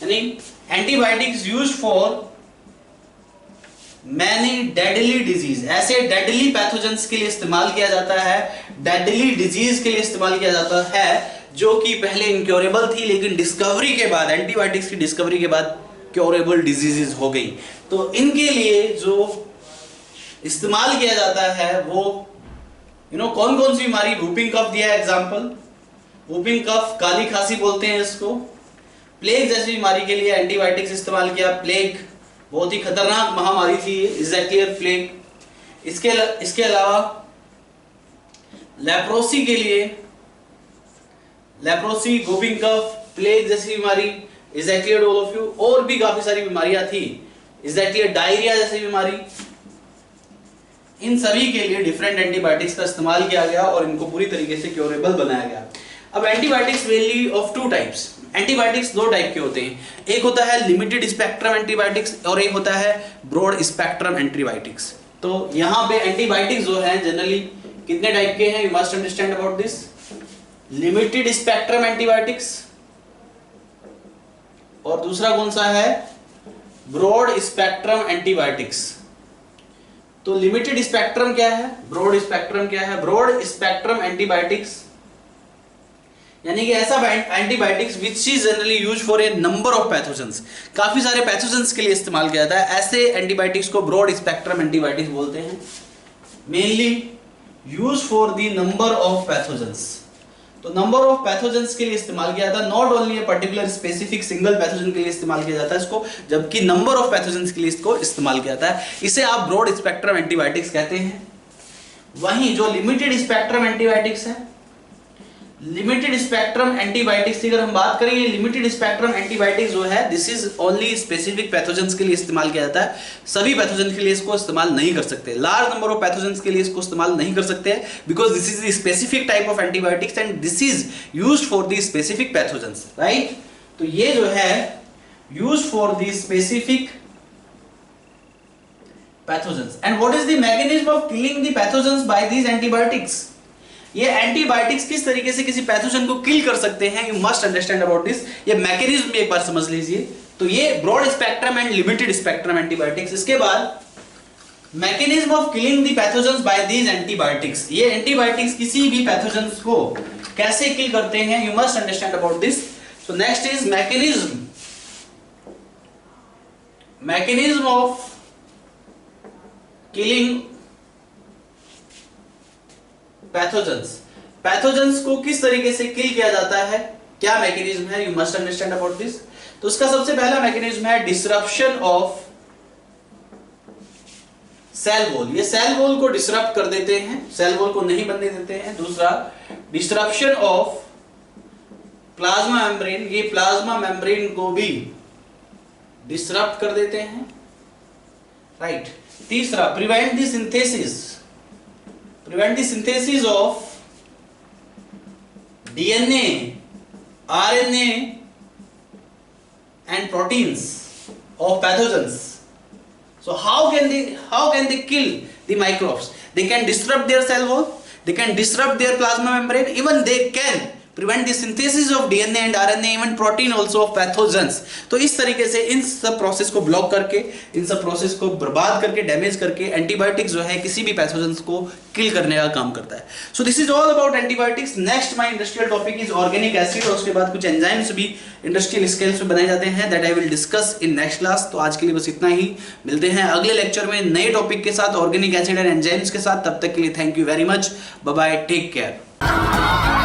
यानी antibiotics use for many deadly disease, ऐसे डेडली पैथोजेंस के लिए इस्तेमाल किया जाता है, डेडली डिजीज के लिए इस्तेमाल किया जाता है, जो कि पहले इनक्योरेबल थी, लेकिन डिस्कवरी के बाद, एंटीबायोटिक्स की डिस्कवरी के बाद क्योरेबल डिजीजेस हो गई। तो इनके लिए जो इस्तेमाल किया जाता है वो कौन कौन सी बीमारी? वूपिंग कफ दिया है एग्जांपल, वूपिंग कफ, काली खांसी बोलते हैं इसको। प्लेग जैसी बीमारी के लिए एंटीबायोटिक्स इस्तेमाल किया। प्लेग बहुत ही खतरनाक महामारी थी, इज दैट क्लियर? प्लेग। इसके अलावा लेप्रोसी के लिए, लेप्रोसी, वूपिंग कफ, प्लेग जैसी बीमारी, is that clear all of you? और भी काफी सारी बीमारियां थी, इज दैट क्लियर? डायरिया जैसी बीमारी, इन सभी के लिए डिफरेंट एंटीबायोटिक्स का इस्तेमाल किया गया और इनको पूरी तरीके से क्योरेबल बनाया गया। अब antibiotics mainly of two types. Antibiotics दो टाइप के होते हैं, एक होता है लिमिटेड स्पेक्ट्रम एंटीबायोटिक्स और एक होता है ब्रॉड स्पेक्ट्रम एंटीबायोटिक्स। तो यहाँ पे एंटीबायोटिक्स जो है जनरली कितने टाइप के हैं? You must understand about this. Limited spectrum antibiotics, और दूसरा कौन सा है? Broad spectrum antibiotics. तो लिमिटेड स्पेक्ट्रम क्या है, ब्रॉड स्पेक्ट्रम क्या है? ब्रॉड स्पेक्ट्रम एंटीबायोटिक्स यानी कि ऐसा antibiotics which is generally use for a number of pathogens, काफी सारे पैथोजेंस के लिए इस्तेमाल किया जाता है। ऐसे एंटीबायोटिक्स को ब्रॉड स्पेक्ट्रम एंटीबायोटिक्स बोलते हैं, mainly use for the number of pathogens. तो नंबर ऑफ पैथोजेंस के लिए इस्तेमाल किया जाता है, not only a particular specific single pathogen के लिए इस्तेमाल किया जाता है इसको, जबकि नंबर ऑफ पैथोजेंस के लिए इसको इस्तेमाल किया जाता है। इसे आप ब्रॉड स्पेक्ट्रम एंटीबायोटिक्स कहते हैं। वहीं जो लिमिटेड स्पेक्ट्रम एंटीबायोटिक्स है, लिमिटेड स्पेक्ट्रम एंटीबायोटिक्स की अगर हम बात करेंगे, लिमिटेड स्पेक्ट्रम एंटीबायोटिक्स जो है this is only specific pathogens के लिए इस्तेमाल किया जाता है। सभी पैथोजन के लिए इसको इस्तेमाल नहीं कर सकते, लार्ज नंबर ऑफ पैथोजेंस के लिए इसको इस्तेमाल नहीं कर सकते, because this is the specific type of antibiotics and this is used for the specific pathogens, right. तो ये जो है used for the specific pathogens. And what is the mechanism of killing the pathogens by these antibiotics? ये antibiotics किस तरीके से किसी pathogen को किल कर सकते हैं, you must understand about this. ये मैकेनिज्म एक बार समझ लीजिए। तो ये broad spectrum and limited spectrum antibiotics. इसके बाद mechanism of killing the pathogens by these antibiotics. ये एंटीबायोटिक्स किसी भी पैथोजेंस को कैसे किल करते हैं, you must understand about this. So next is mechanism mechanism of killing pathogens, pathogens को किस तरीके से किल किया जाता है, क्या मैकेनिज्म है, you must understand about this. तो उसका सबसे पहला मैकेनिज्म है डिसरप्शन ऑफ सेल वॉल, ये सेल वॉल को डिसरप्ट कर देते हैं, सेल वॉल को नहीं बनने देते हैं। दूसरा डिसरप्शन ऑफ प्लाज्मा मेम्ब्रेन, ये प्लाज्मा मेम्ब्रेन को भी डिसरप्ट कर देते हैं, राइट। तीसरा prevent the synthesis of DNA, RNA and proteins of pathogens. So how can they kill the microbes? They can disrupt their cell wall, they can disrupt their plasma membrane, even they can prevent the synthesis of DNA and RNA, even protein also of pathogens। तो इस तरीके से इन सब process को block करके, इन सब process को बर्बाद करके, डैमेज करके एंटीबायोटिक्स जो है किसी भी पैथोजेंस को किल करने का काम करता है। सो this is all about antibiotics. Next my industrial topic is organic acid, और उसके बाद कुछ एंजाइम्स भी इंडस्ट्रियल स्केल्स पे बनाए जाते हैं, that I will discuss in next class. तो आज के लिए बस इतना ही, मिलते हैं अगले लेक्चर में नए टॉपिक के साथ, ऑर्गेनिक एसिड एंड एंजाइम्स के साथ। तब तक के लिए thank you very much, bye bye, take care.